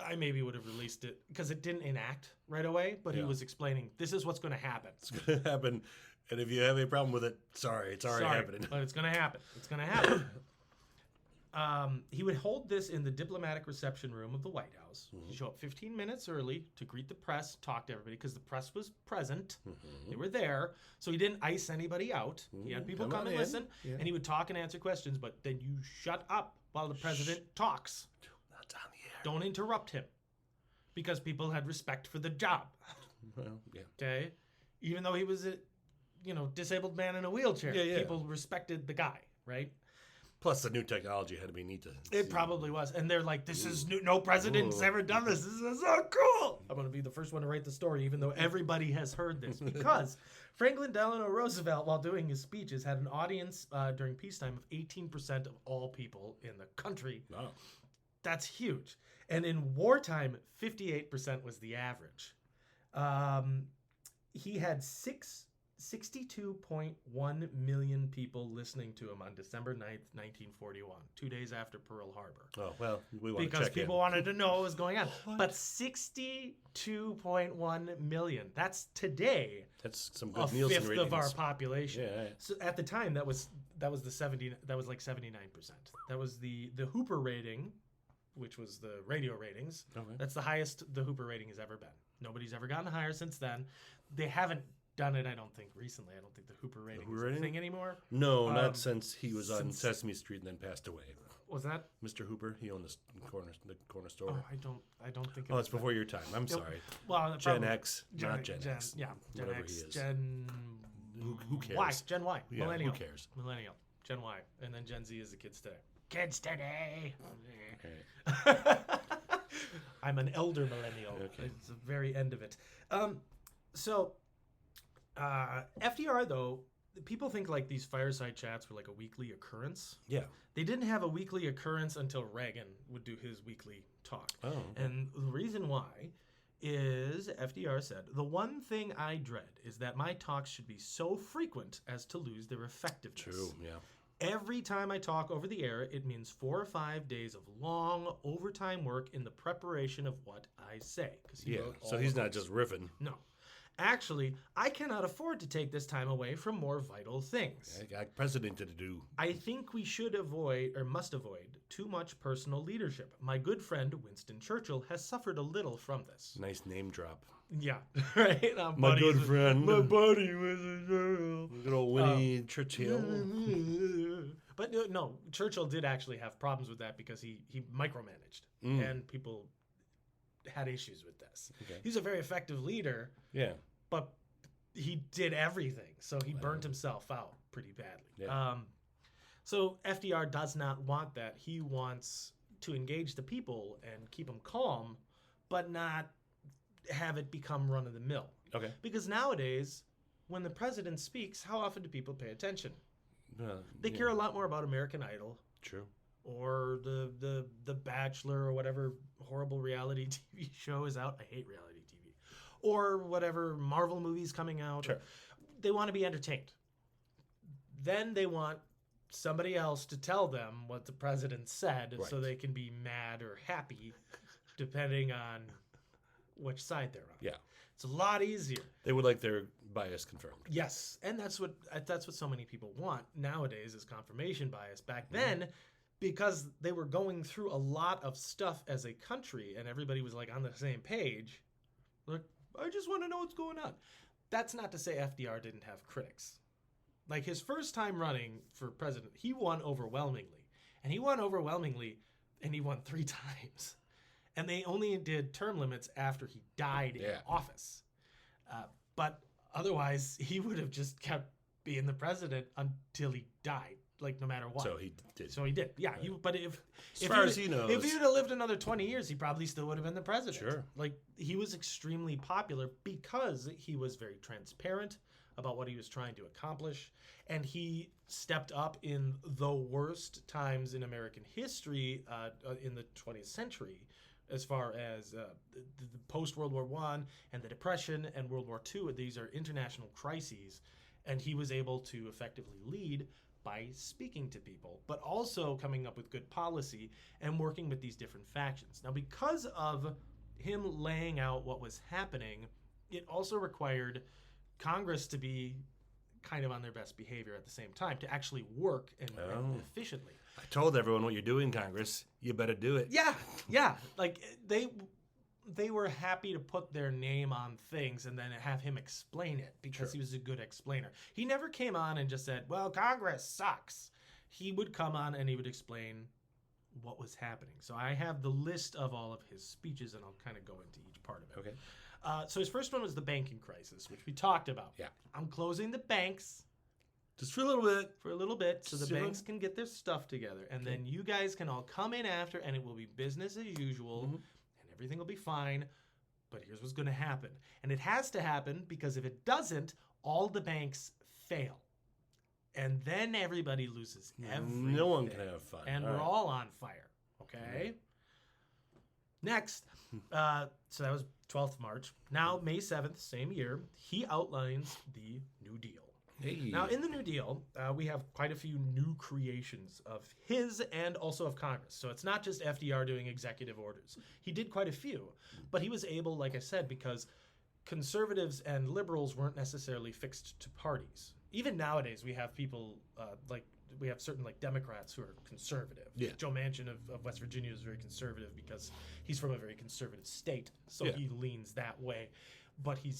I maybe would have released it because it didn't enact right away, but he was explaining this is what's going to happen. It's going to happen. And if you have any problem with it, sorry, it's already happening. But it's going to happen. It's going to happen. He would hold this in the diplomatic reception room of the White House. He'd show up 15 minutes early to greet the press, talk to everybody, because the press was present. They were there. So he didn't ice anybody out. He had people come and listen, and he would talk and answer questions, but then you shut up while the president talks. Not on the air. Don't interrupt him, because people had respect for the job. Well, yeah. Okay? Even though he was a disabled man in a wheelchair, people respected the guy, right? Plus, the new technology had to be neat to It see. probably was. And they're like, this is new. No president's ever done this. This is so cool. I'm going to be the first one to write the story, even though everybody has heard this. Because Franklin Delano Roosevelt, while doing his speeches, had an audience during peacetime of 18% of all people in the country. Wow. That's huge. And in wartime, 58% was the average. He had 6 62.1 million people listening to him on December 9th, 1941, 2 days after Pearl Harbor. Oh, well, we want to Because check people in. wanted to know what was going on. What? But 62.1 million. That's today That's some a good Nielsen fifth ratings. of our population. Yeah. So at the time, that was the 70. That was like 79%. That was the Hooper rating, which was the radio ratings. Okay. That's the highest the Hooper rating has ever been. Nobody's ever gotten higher since then. They haven't done it, I don't think, recently. I don't think the Hooper rating is a thing anymore. No, not since he was on Sesame Street and then passed away. Was that Mr. Hooper? He owned the corner store. Oh, I don't think. Oh, it's before your time. I'm sorry. Well, Gen X, not Gen X. Yeah, Gen Whatever X, he is. Gen Who cares? Y, Gen Y, Yeah, Millennial. who cares? Millennial, Gen Y, and then Gen Z is the kids today. Kids today. Okay. I'm an elder millennial. Okay. It's the very end of it. FDR, though, people think like these fireside chats were like a weekly occurrence. Yeah. They didn't have a weekly occurrence until Reagan would do his weekly talk. Oh. And the reason why is FDR said, "The one thing I dread is that my talks should be so frequent as to lose their effectiveness. True. Yeah. Every time I talk over the air, it means 4 or 5 days of long overtime work in the preparation of what I say." Yeah. So he's not just riffing. No. Actually, I cannot afford to take this time away from more vital things. I got president to do. I think we should avoid, or must avoid, too much personal leadership. My good friend Winston Churchill has suffered a little from this. Nice name drop. Yeah, right? My good friend. My buddy was a girl. Good old Winnie Churchill. But no, Churchill did actually have problems with that because he micromanaged. And people had issues with this. Okay. He's a very effective leader, Yeah. but he did everything. So he burned himself out pretty badly. Yeah. So FDR does not want that. He wants to engage the people and keep them calm, but not have it become run of the mill. Okay. Because nowadays, when the president speaks, how often do people pay attention? They Yeah. care a lot more about American Idol True. or the Bachelor or whatever horrible reality TV show is out. I hate reality TV. Or whatever Marvel movies coming out. Sure. They want to be entertained. Then they want somebody else to tell them what the president said so Right. they can be mad or happy depending on which side they're on. Yeah. It's a lot easier. They would like their bias confirmed. Yes, and that's what so many people want nowadays is confirmation bias. Back then, because they were going through a lot of stuff as a country and everybody was like on the same page, like, I just want to know what's going on. That's not to say FDR didn't have critics. Like his first time running for president, he won overwhelmingly. And he won overwhelmingly and he won 3 times. And they only did term limits after he died in office. But otherwise, he would have just kept being the president until he died, like no matter what. So he did. So he did. Yeah. But as far as he knows. if he would have lived another 20 years, he probably still would have been the president. Sure. Like he was extremely popular because he was very transparent about what he was trying to accomplish. And he stepped up in the worst times in American history in the 20th century, as far as the post-World War I and the Depression and World War II. These are international crises. And he was able to effectively lead by speaking to people, but also coming up with good policy and working with these different factions. Now, because of him laying out what was happening, it also required Congress to be kind of on their best behavior at the same time, to actually work and efficiently. I told everyone what you're doing, Congress. You better do it. Yeah. Like they were happy to put their name on things and then have him explain it because he was a good explainer. He never came on and just said, well, Congress sucks. He would come on and he would explain what was happening. So I have the list of all of his speeches and I'll kind of go into each part of it. Okay. So his first one was the banking crisis, which we talked about. Yeah. I'm closing the banks Just for a little bit. so the banks can get their stuff together. And then you guys can all come in after and it will be business as usual and everything will be fine. But here's what's going to happen. And it has to happen because if it doesn't, all the banks fail. And then everybody loses everything. No one can have fun. And we're all on fire. Okay? Next, so that was 12th March. Now, May 7th, same year, he outlines the New Deal. Hey. Now, in the New Deal, we have quite a few new creations of his and also of Congress. So it's not just FDR doing executive orders. He did quite a few, but he was able, like I said, because conservatives and liberals weren't necessarily fixed to parties. Even nowadays, we have people we have certain Democrats who are conservative. Yeah. Joe Manchin of West Virginia is very conservative because he's from a very conservative state, so Yeah. he leans that way. But he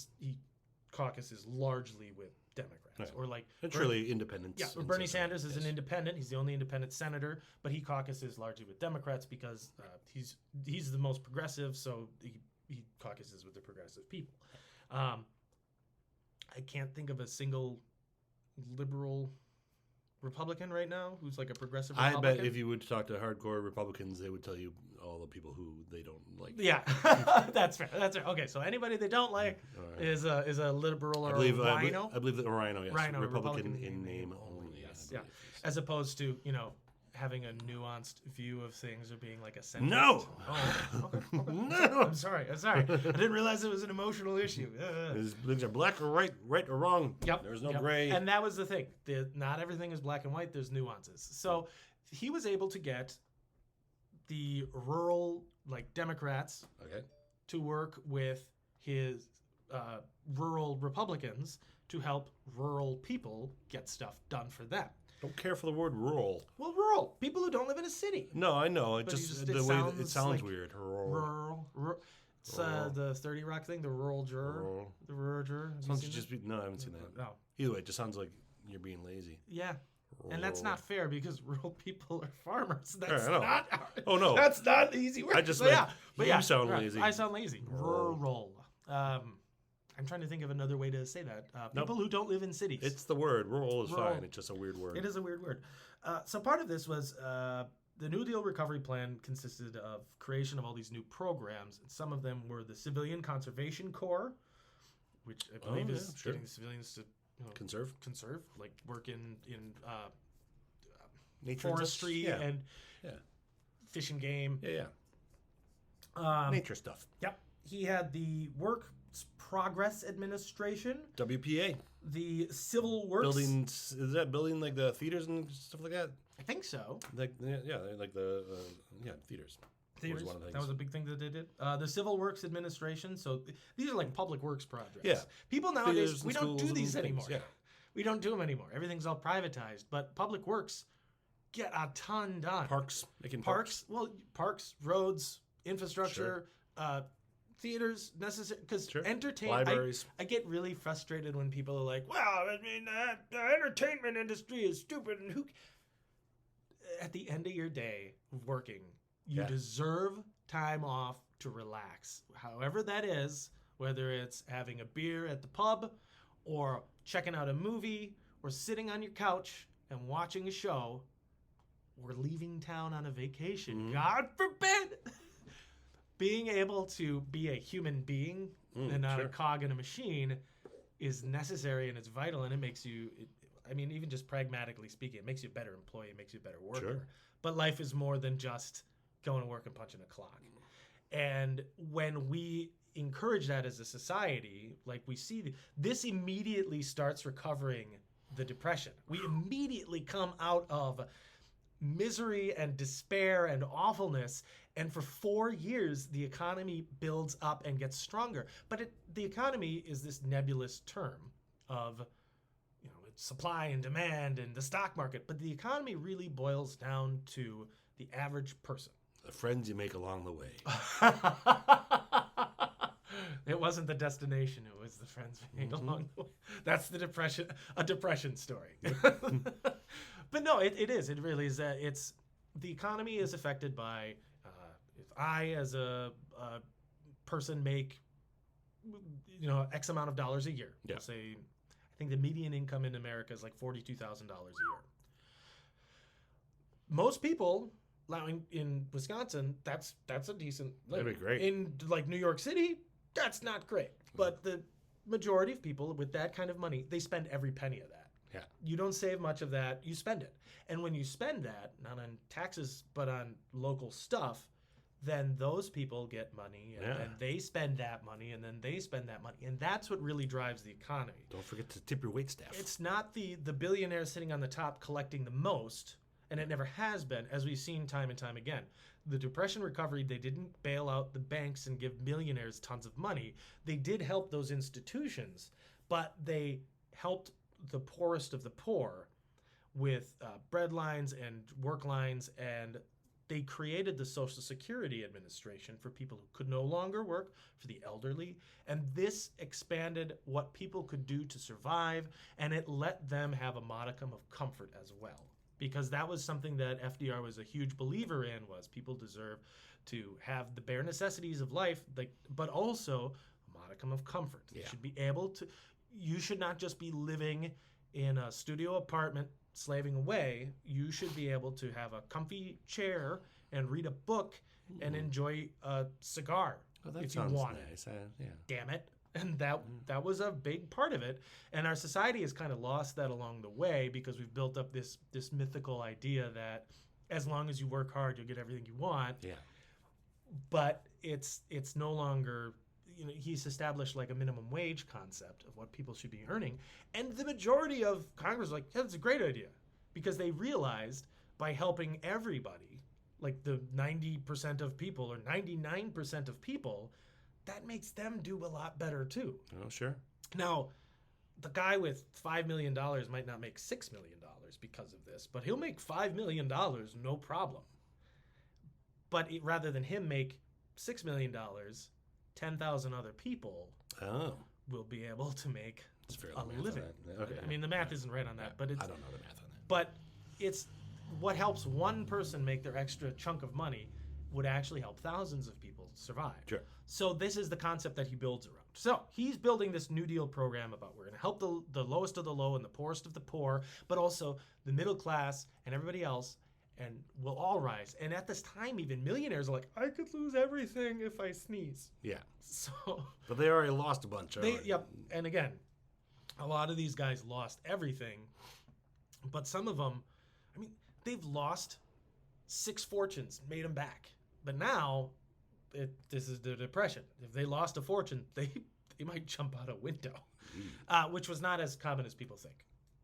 caucuses largely with Democrats, Right. or And surely independents. yeah, and Bernie such like. Sanders is an independent. He's the only independent senator, but he caucuses largely with Democrats because he's the most progressive, so he caucuses with the progressive people. I can't think of a single liberal Republican right now who's like a progressive I Republican. bet if you would talk to hardcore Republicans, they would tell you all the people who they don't like. Yeah, that's fair. That's fair. Okay, so anybody they don't like Right. is a liberal or I believe, a rhino. I believe that a rhino, yes. Rhino, Republican Republican in name only. Yes, I yeah. believe. As opposed to, having a nuanced view of things or being like a centrist. No! Oh, okay. No! I'm sorry. I didn't realize it was an emotional issue. Things are black or right or wrong. Yep. There's no yep. gray. And that was the thing. Not everything is black and white. There's nuances. So he was able to get the rural, Democrats Okay. to work with his rural Republicans to help rural people get stuff done for them. Don't care for the word rural. Well, rural. People who don't live in a city. No, I know. It But just it the way sounds it sounds like weird. Rural. It's Rural. the 30 Rock thing, the rural juror. Rural. The rural juror. Have you Sounds seen just that? no, I haven't seen that. No. Either way, it just sounds like you're being lazy. Yeah. And that's Rural. not fair because rural people are farmers. I That's know. not. Oh, no. That's not easy work. I just so, meant yeah. But you yeah, sound right. lazy. I sound lazy. Rural. Rural. I'm trying to think of another way to say that. Nope. People who don't live in cities. It's the word. Rural is Rural. fine. It's just a weird word. It is a weird word. So part of this was the New Deal recovery plan consisted of creation of all these new programs. And some of them were the Civilian Conservation Corps, which I believe is sure. getting the civilians to Conserve. conserve, work in Nature and forestry such. Yeah. and Yeah. fish and game. Yeah. Um, Nature stuff. Yep. He had the Works Progress Administration, WPA. the Civil Works. Building. Is that building like the theaters and stuff like that? I think so. Like like the theaters. Theaters. one of the That things. was a big thing that they did. The Civil Works Administration. So these are public works projects. Yeah. People nowadays, Theaters and we don't do schools these and things, anymore. yeah. We don't do them anymore. Everything's all privatized. But public works get a ton done. Parks. Making Parks. Well, parks, roads, infrastructure, theaters, necessary. Because Sure. entertainment. Libraries. I get really frustrated when people are like, well, I mean, the entertainment industry is stupid. And who. At the end of your day of working, you Yeah. deserve time off to relax. However that is, whether it's having a beer at the pub or checking out a movie or sitting on your couch and watching a show or leaving town on a vacation. Mhm. God forbid! Being able to be a human being and not a sure. cog in a machine is necessary and it's vital, and it makes you... even just pragmatically speaking, it makes you a better employee, it makes you a better worker. Sure. But life is more than just going to work and punching a clock. And when we encourage that as a society, we see this immediately starts recovering the depression. We immediately come out of misery and despair and awfulness, and for 4 years the economy builds up and gets stronger. But the economy is this nebulous term of supply and demand and the stock market, but the economy really boils down to the average person. The friends you make along the way. It wasn't the destination, it was the friends we made along the way. That's a depression story. But no, it is. It really is. It's the economy is affected by if I, as a person, make X amount of dollars a year. Yeah. Let's say, I think the median income in America is $42,000 a year. Most people, in Wisconsin, that's a decent living. That'd be great. In New York City, that's not great. But the majority of people with that kind of money, they spend every penny of that. Yeah. You don't save much of that, you spend it. And when you spend that, not on taxes, but on local stuff, then those people get money, and then they spend that money, and then they spend that money. And that's what really drives the economy. Don't forget to tip your waitstaff. It's not the billionaire sitting on the top collecting the most, and it never has been, as we've seen time and time again. The Depression recovery, they didn't bail out the banks and give millionaires tons of money. They did help those institutions, but they helped the poorest of the poor with bread lines and work lines, and they created the Social Security Administration for people who could no longer work, for the elderly, and this expanded what people could do to survive, and it let them have a modicum of comfort as well. Because that was something that FDR was a huge believer in, was people deserve to have the bare necessities of life, but also a modicum of comfort. Yeah. You should be able to, you should not just be living in a studio apartment slaving away. You should be able to have a comfy chair and read a book and enjoy a cigar that if you sounds want nice. it. Damn it. And that was a big part of it. And our society has kind of lost that along the way because we've built up this mythical idea that as long as you work hard, you'll get everything you want. Yeah. But it's no longer, he's established like a minimum wage concept of what people should be earning. And the majority of Congress was like, yeah, that's a great idea. Because they realized by helping everybody, like the 90% of people or 99% of people, that makes them do a lot better too. Oh, sure. Now, the guy with $5 million might not make $6 million because of this, but he'll make $5 million no problem. But rather than him make $6 million, 10,000 other people will be able to make a living. Okay. I mean, the math isn't right on that, but it's, I don't know the math on that. But it's what helps one person make their extra chunk of money would actually help thousands of people survive. Sure. So this is the concept that he builds around. So he's building this New Deal program about we're going to help the lowest of the low and the poorest of the poor, but also the middle class and everybody else, and we'll all rise. And at this time, even millionaires are like, I could lose everything if I sneeze. Yeah. So, but they already lost a bunch. Yep. And again, a lot of these guys lost everything, but some of them, I mean, they've lost 6 fortunes, made them back. But now, this is the Depression. If they lost a fortune, they might jump out a window, which was not as common as people think.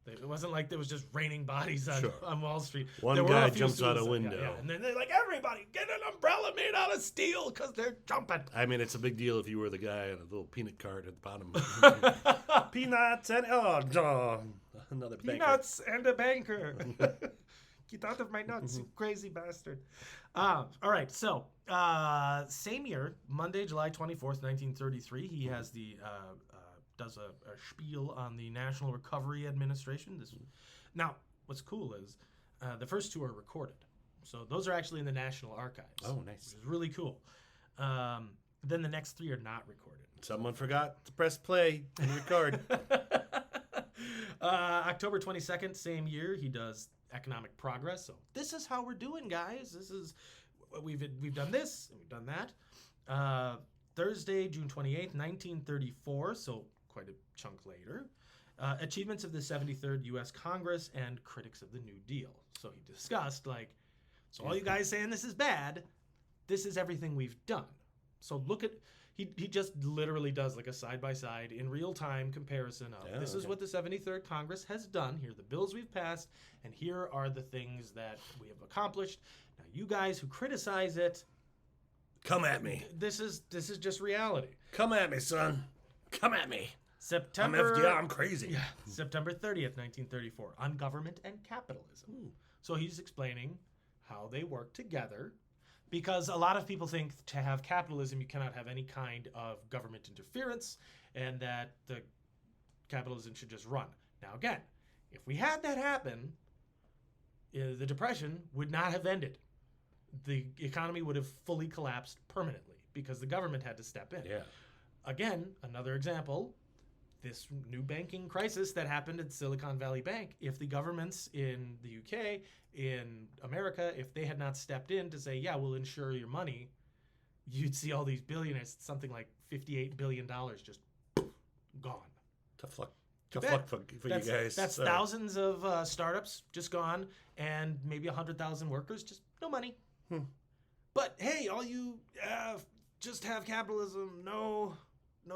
It wasn't like there was just raining bodies on Wall Street. One guy jumps out a window. Yeah. And then they're like, everybody, get an umbrella made out of steel because they're jumping. I mean, it's a big deal if you were the guy on a little peanut cart at the bottom. Peanuts and, another peanuts banker. And a banker. Get out of my nuts, you crazy bastard. All right, so same year, Monday, July 24th, 1933, he has does a spiel on the National Recovery Administration. Now, what's cool is the first 2 are recorded. So those are actually in the National Archives. Oh, nice. Which is really cool. Then the next 3 are not recorded. Someone forgot to press play and record. October 22nd, same year, he does economic progress. So this is how we're doing, guys. This is we've done this and we've done that. Thursday, June 28th, 1934. So quite a chunk later. Achievements of the 73rd U.S. Congress and critics of the New Deal. So he discussed so all you guys saying this is bad, this is everything we've done. So look at. He just literally does like a side-by-side in real-time comparison of this is what the 73rd Congress has done. Here are the bills we've passed, and here are the things that we have accomplished. Now, you guys who criticize it, come at me. This is just reality. Come at me, son. Come at me. September. I'm FDR. I'm crazy. Yeah. September 30th, 1934, on government and capitalism. So he's explaining how they work together. Because a lot of people think to have capitalism, you cannot have any kind of government interference and that the capitalism should just run. Now, again, if we had that happen, the Depression would not have ended. The economy would have fully collapsed permanently because the government had to step in. Yeah. Again, another example, this new banking crisis that happened at Silicon Valley Bank, if the governments in the UK, in America, if they had not stepped in to say, yeah, we'll insure your money, you'd see all these billionaires, something like $58 billion just gone. Tough luck. Tough luck for you guys. That's thousands of startups just gone and maybe 100,000 workers, just no money. But hey, all you just have capitalism, no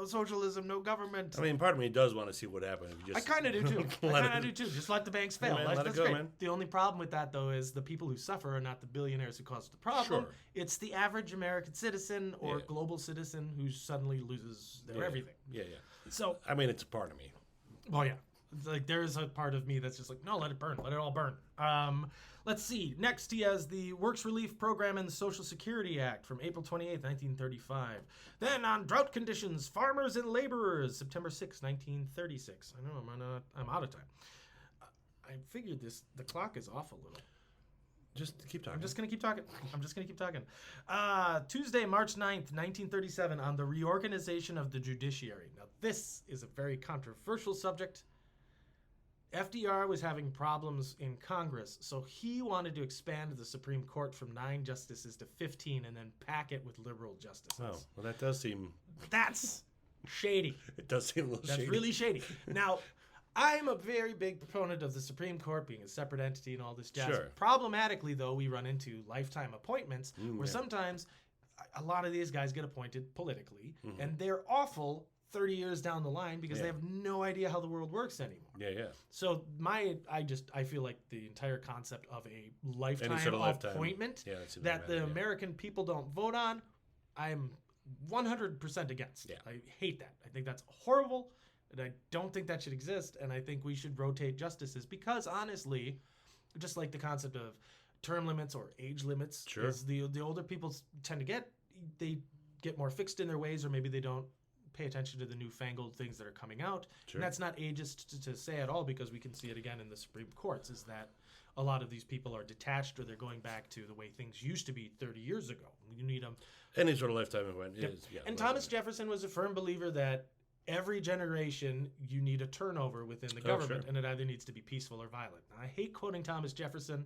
socialism, no government. I mean, part of me does want to see what happens. I kind of do too. Just let the banks fail. man, That's let it go, great. man. The only problem with that, though, is the people who suffer are not the billionaires who caused the problem. Sure. It's the average American citizen or Yeah. global citizen who suddenly loses their Yeah. everything. Yeah. So, I mean, it's a part of me. well, yeah. It's like there is a part of me that's just like, no, let it burn. Let it all burn. Let's see. Next, he has the Works Relief Program and the Social Security Act from April 28, 1935. Then on drought conditions, farmers and laborers, September 6, 1936. I know I'm out of time. I figured the clock is off a little. Just keep talking. I'm just going to keep talking. Tuesday, March 9th, 1937, on the reorganization of the judiciary. Now, this is a very controversial subject. FDR was having problems in Congress, so he wanted to expand the Supreme Court from 9 justices to 15 and then pack it with liberal justices. Oh, well, that does seem... That's shady. It does seem a little shady. That's really shady. Now, I'm a very big proponent of the Supreme Court being a separate entity and all this jazz. Sure. Problematically, though, we run into lifetime appointments where yeah. sometimes a lot of these guys get appointed politically, and they're awful 30 years down the line because they have no idea how the world works anymore. Yeah. So I feel like the entire concept of a lifetime appointment that the American people don't vote on, I'm 100% against. Yeah. I hate that. I think that's horrible, and I don't think that should exist, and I think we should rotate justices because, honestly, just like the concept of term limits or age limits, is the older people tend to they get more fixed in their ways, or maybe they don't pay attention to the newfangled things that are coming out. Sure. And that's not ageist to say at all, because we can see it again in the Supreme Courts, is that a lot of these people are detached, or they're going back to the way things used to be 30 years ago. You need them. Any sort of lifetime event is, And Thomas Jefferson was a firm believer that every generation you need a turnover within the government, and it either needs to be peaceful or violent. Now, I hate quoting Thomas Jefferson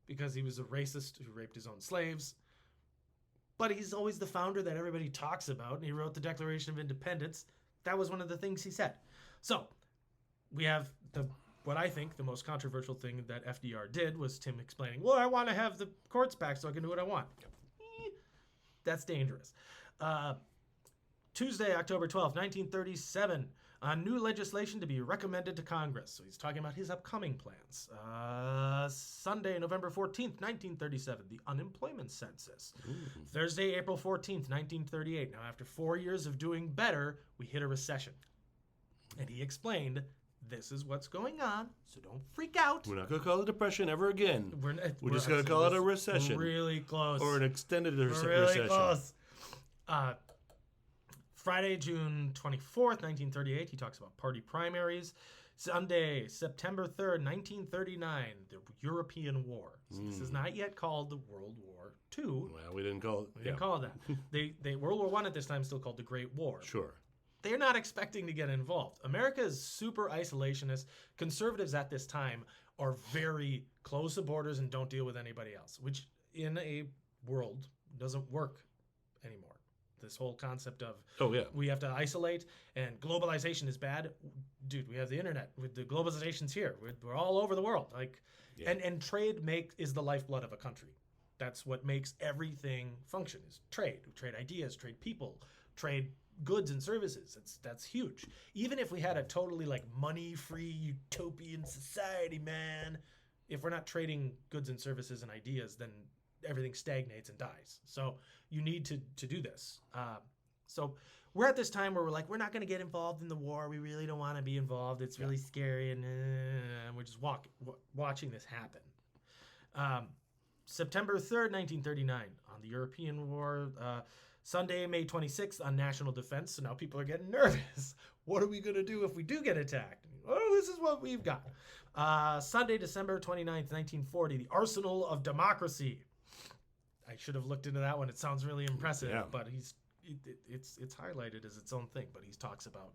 because he was a racist who raped his own slaves. But he's always the founder that everybody talks about, and he wrote the Declaration of Independence. That was one of the things he said. So we have what I think the most controversial thing that FDR did was Tim explaining, well, I want to have the courts back so I can do what I want. That's dangerous. Tuesday, October 12th, 1937, new legislation to be recommended to Congress. So he's talking about his upcoming plans. Sunday, November 14th, 1937, the unemployment census. Thursday, April 14th, 1938. Now, after 4 years of doing better, we hit a recession. And he explained, this is what's going on, so don't freak out. We're not going to call it depression ever again. We're just going to call it a recession. Really close. Or an extended recession. Really close. Friday, June 24th, 1938, he talks about party primaries. Sunday, September 3rd, 1939, the European War. So this is not yet called the World War II. Well, we didn't call it. We didn't call it that. They World War I at this time still called the Great War. Sure. They're not expecting to get involved. America is super isolationist. Conservatives at this time are very close to borders and don't deal with anybody else, which in a world doesn't work anymore. This whole concept of we have to isolate and globalization is bad. Dude, we have the internet. The globalization's here. We're all over the world. And trade is the lifeblood of a country. That's what makes everything function is trade. We trade ideas, trade people, trade goods and services. That's huge. Even if we had a totally money-free utopian society, man, if we're not trading goods and services and ideas, then everything stagnates and dies. So you need to do this. So we're at this time where we're not going to get involved in the war. We really don't want to be involved. It's really scary, and we're just watching this happen. September 3rd, 1939, on the European War. Sunday, May 26th, on national defense. So now people are getting nervous. What are we going to do if we do get attacked? Oh, this is what we've got. Sunday, December 29th, 1940, the Arsenal of Democracy. I should have looked into that one. It sounds really impressive, but it's highlighted as its own thing. But he talks about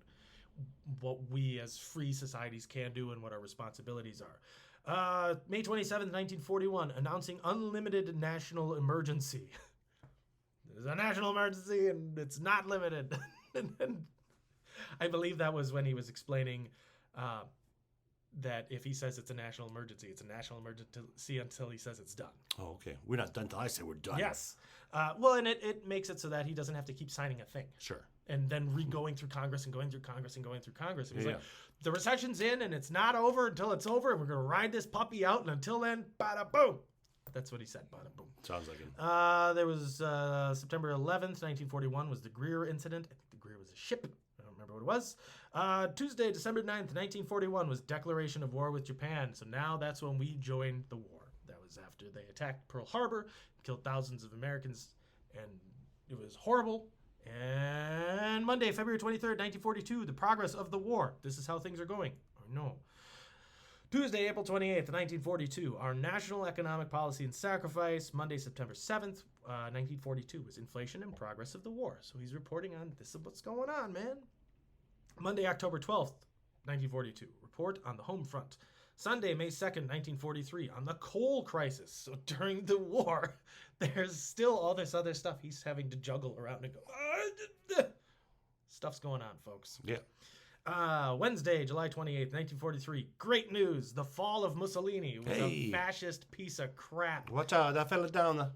what we as free societies can do and what our responsibilities are. May 27th, 1941, announcing unlimited national emergency. There's a national emergency and it's not limited. And I believe that was when he was explaining that if he says it's a national emergency, it's a national emergency until he says it's done. Oh, okay. We're not done till I say we're done. Yes. Well, and it makes it so that he doesn't have to keep signing a thing. Sure. And then going through Congress and going through Congress and going through Congress. It was Yeah. like, the recession's in and it's not over until it's over, and we're going to ride this puppy out, and until then, bada boom. That's what he said, bada boom. Sounds like it. There was September 11th, 1941 was the Greer incident. I think the Greer was a ship. I don't remember what it was. Tuesday, December 9th, 1941 was declaration of war with Japan. So now that's when we joined the war. That was after they attacked Pearl Harbor, killed thousands of Americans, and it was horrible. And Monday, February 23rd, 1942, the progress of the war. This is how things are going. Or no. Tuesday, April 28th, 1942, our national economic policy and sacrifice. Monday, September 7th, 1942, was inflation and progress of the war. So he's reporting on this is what's going on, man. Monday, October 12th, 1942, report on the home front. Sunday, May 2nd, 1943, on the coal crisis. So during the war, there's still all this other stuff he's having to juggle around and go, stuff's going on, folks. Yeah. Wednesday, July 28th, 1943. Great news. The fall of Mussolini was a fascist piece of crap. Watch out. That fella down there.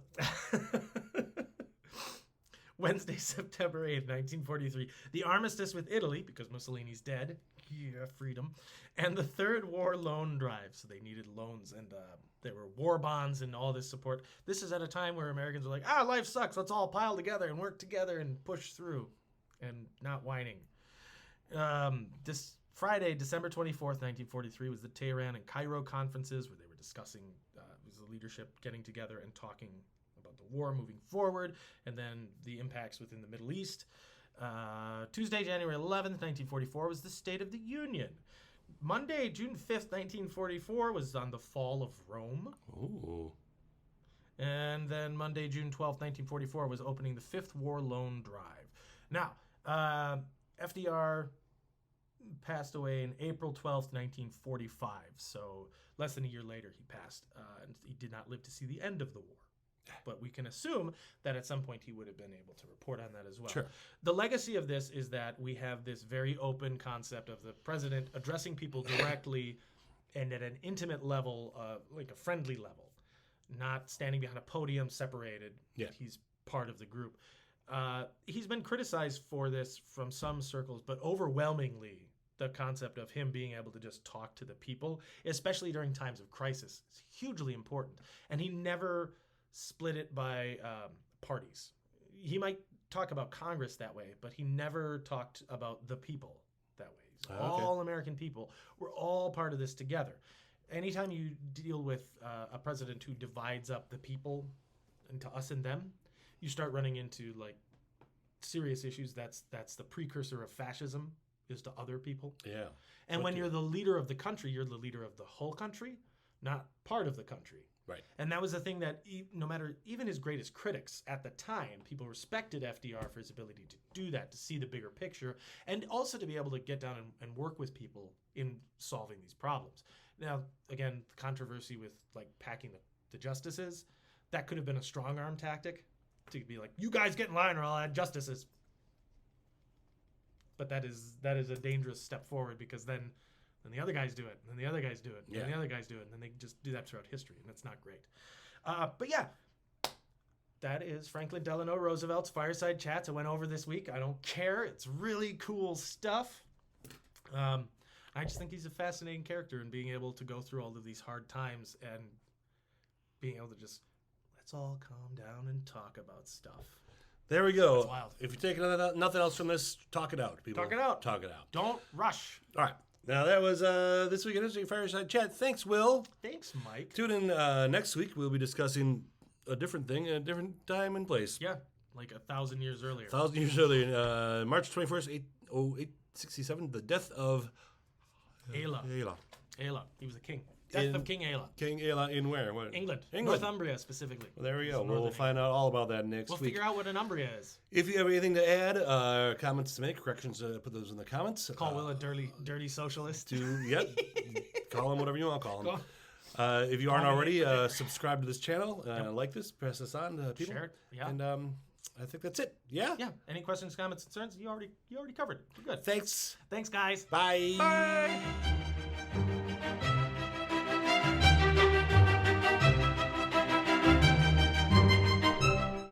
Wednesday, September 8th, 1943. The armistice with Italy, because Mussolini's dead. Yeah, freedom. And the third war loan drive. So they needed loans, and there were war bonds and all this support. This is at a time where Americans were like, life sucks. Let's all pile together and work together and push through and not whining. This Friday, December 24th, 1943, was the Tehran and Cairo conferences where they were discussing was the leadership getting together and talking about the war moving forward and then the impacts within the Middle East. Tuesday, January 11th, 1944, was the State of the Union. Monday, June 5th, 1944, was on the fall of Rome. Ooh. And then Monday, June 12th, 1944, was opening the fifth war loan drive. Now, FDR passed away in April 12th, 1945. So less than a year later, he passed. And he did not live to see the end of the war. But we can assume that at some point he would have been able to report on that as well. Sure. The legacy of this is that we have this very open concept of the president addressing people directly and at an intimate level, like a friendly level, not standing behind a podium separated. Yeah. He's part of the group. He's been criticized for this from some circles, but overwhelmingly the concept of him being able to just talk to the people, especially during times of crisis, is hugely important. And he never split it by parties. He might talk about Congress that way, but he never talked about the people that way. So all American people, we're all part of this together. Anytime you deal with a president who divides up the people into us and them, you start running into like serious issues. That's the precursor of fascism, is to other people. Yeah. And when you're the leader of the country, you're the leader of the whole country, not part of the country. Right. And that was the thing that no matter even his greatest critics at the time, people respected FDR for his ability to do that, to see the bigger picture, and also to be able to get down and work with people in solving these problems. Now, again, the controversy with like packing the justices, that could have been a strong arm tactic to be like, you guys get in line or I'll add justices. But that is a dangerous step forward, because then the other guys do it, and then the other guys do it, and then the other guys do it, and then they just do that throughout history, and that's not great. But yeah, that is Franklin Delano Roosevelt's Fireside Chats. I went over this week. I don't care. It's really cool stuff. I just think he's a fascinating character, and being able to go through all of these hard times and being able to just, let's all calm down and talk about stuff. There we go. That's wild. If you take nothing else from this, talk it out, people. Talk it out. Talk it out. Don't rush. All right. Now, that was This Week in History Fireside Chat. Thanks, Will. Thanks, Mike. Tune in next week. We'll be discussing a different thing at a different time and place. Yeah, like 1,000 years earlier. 1,000 years earlier, March 21st, 867, the death of Aila. Aila. He was a king. Death of King Aila. King Aila in where? What? England. England. Northumbria, specifically. Well, there we go. We'll find out all about that next We'll week. figure out what an Umbria is. If you have anything to add, comments to make, corrections, put those in the comments. Call Will a dirty socialist. Call him whatever you want to call him. If you aren't already, subscribe to this channel, like this, pass this on to people. Share it. Yeah. And I think that's it. Yeah? Yeah. Any questions, comments, concerns? You already covered it. We're good. Thanks. Thanks, guys. Bye. Bye.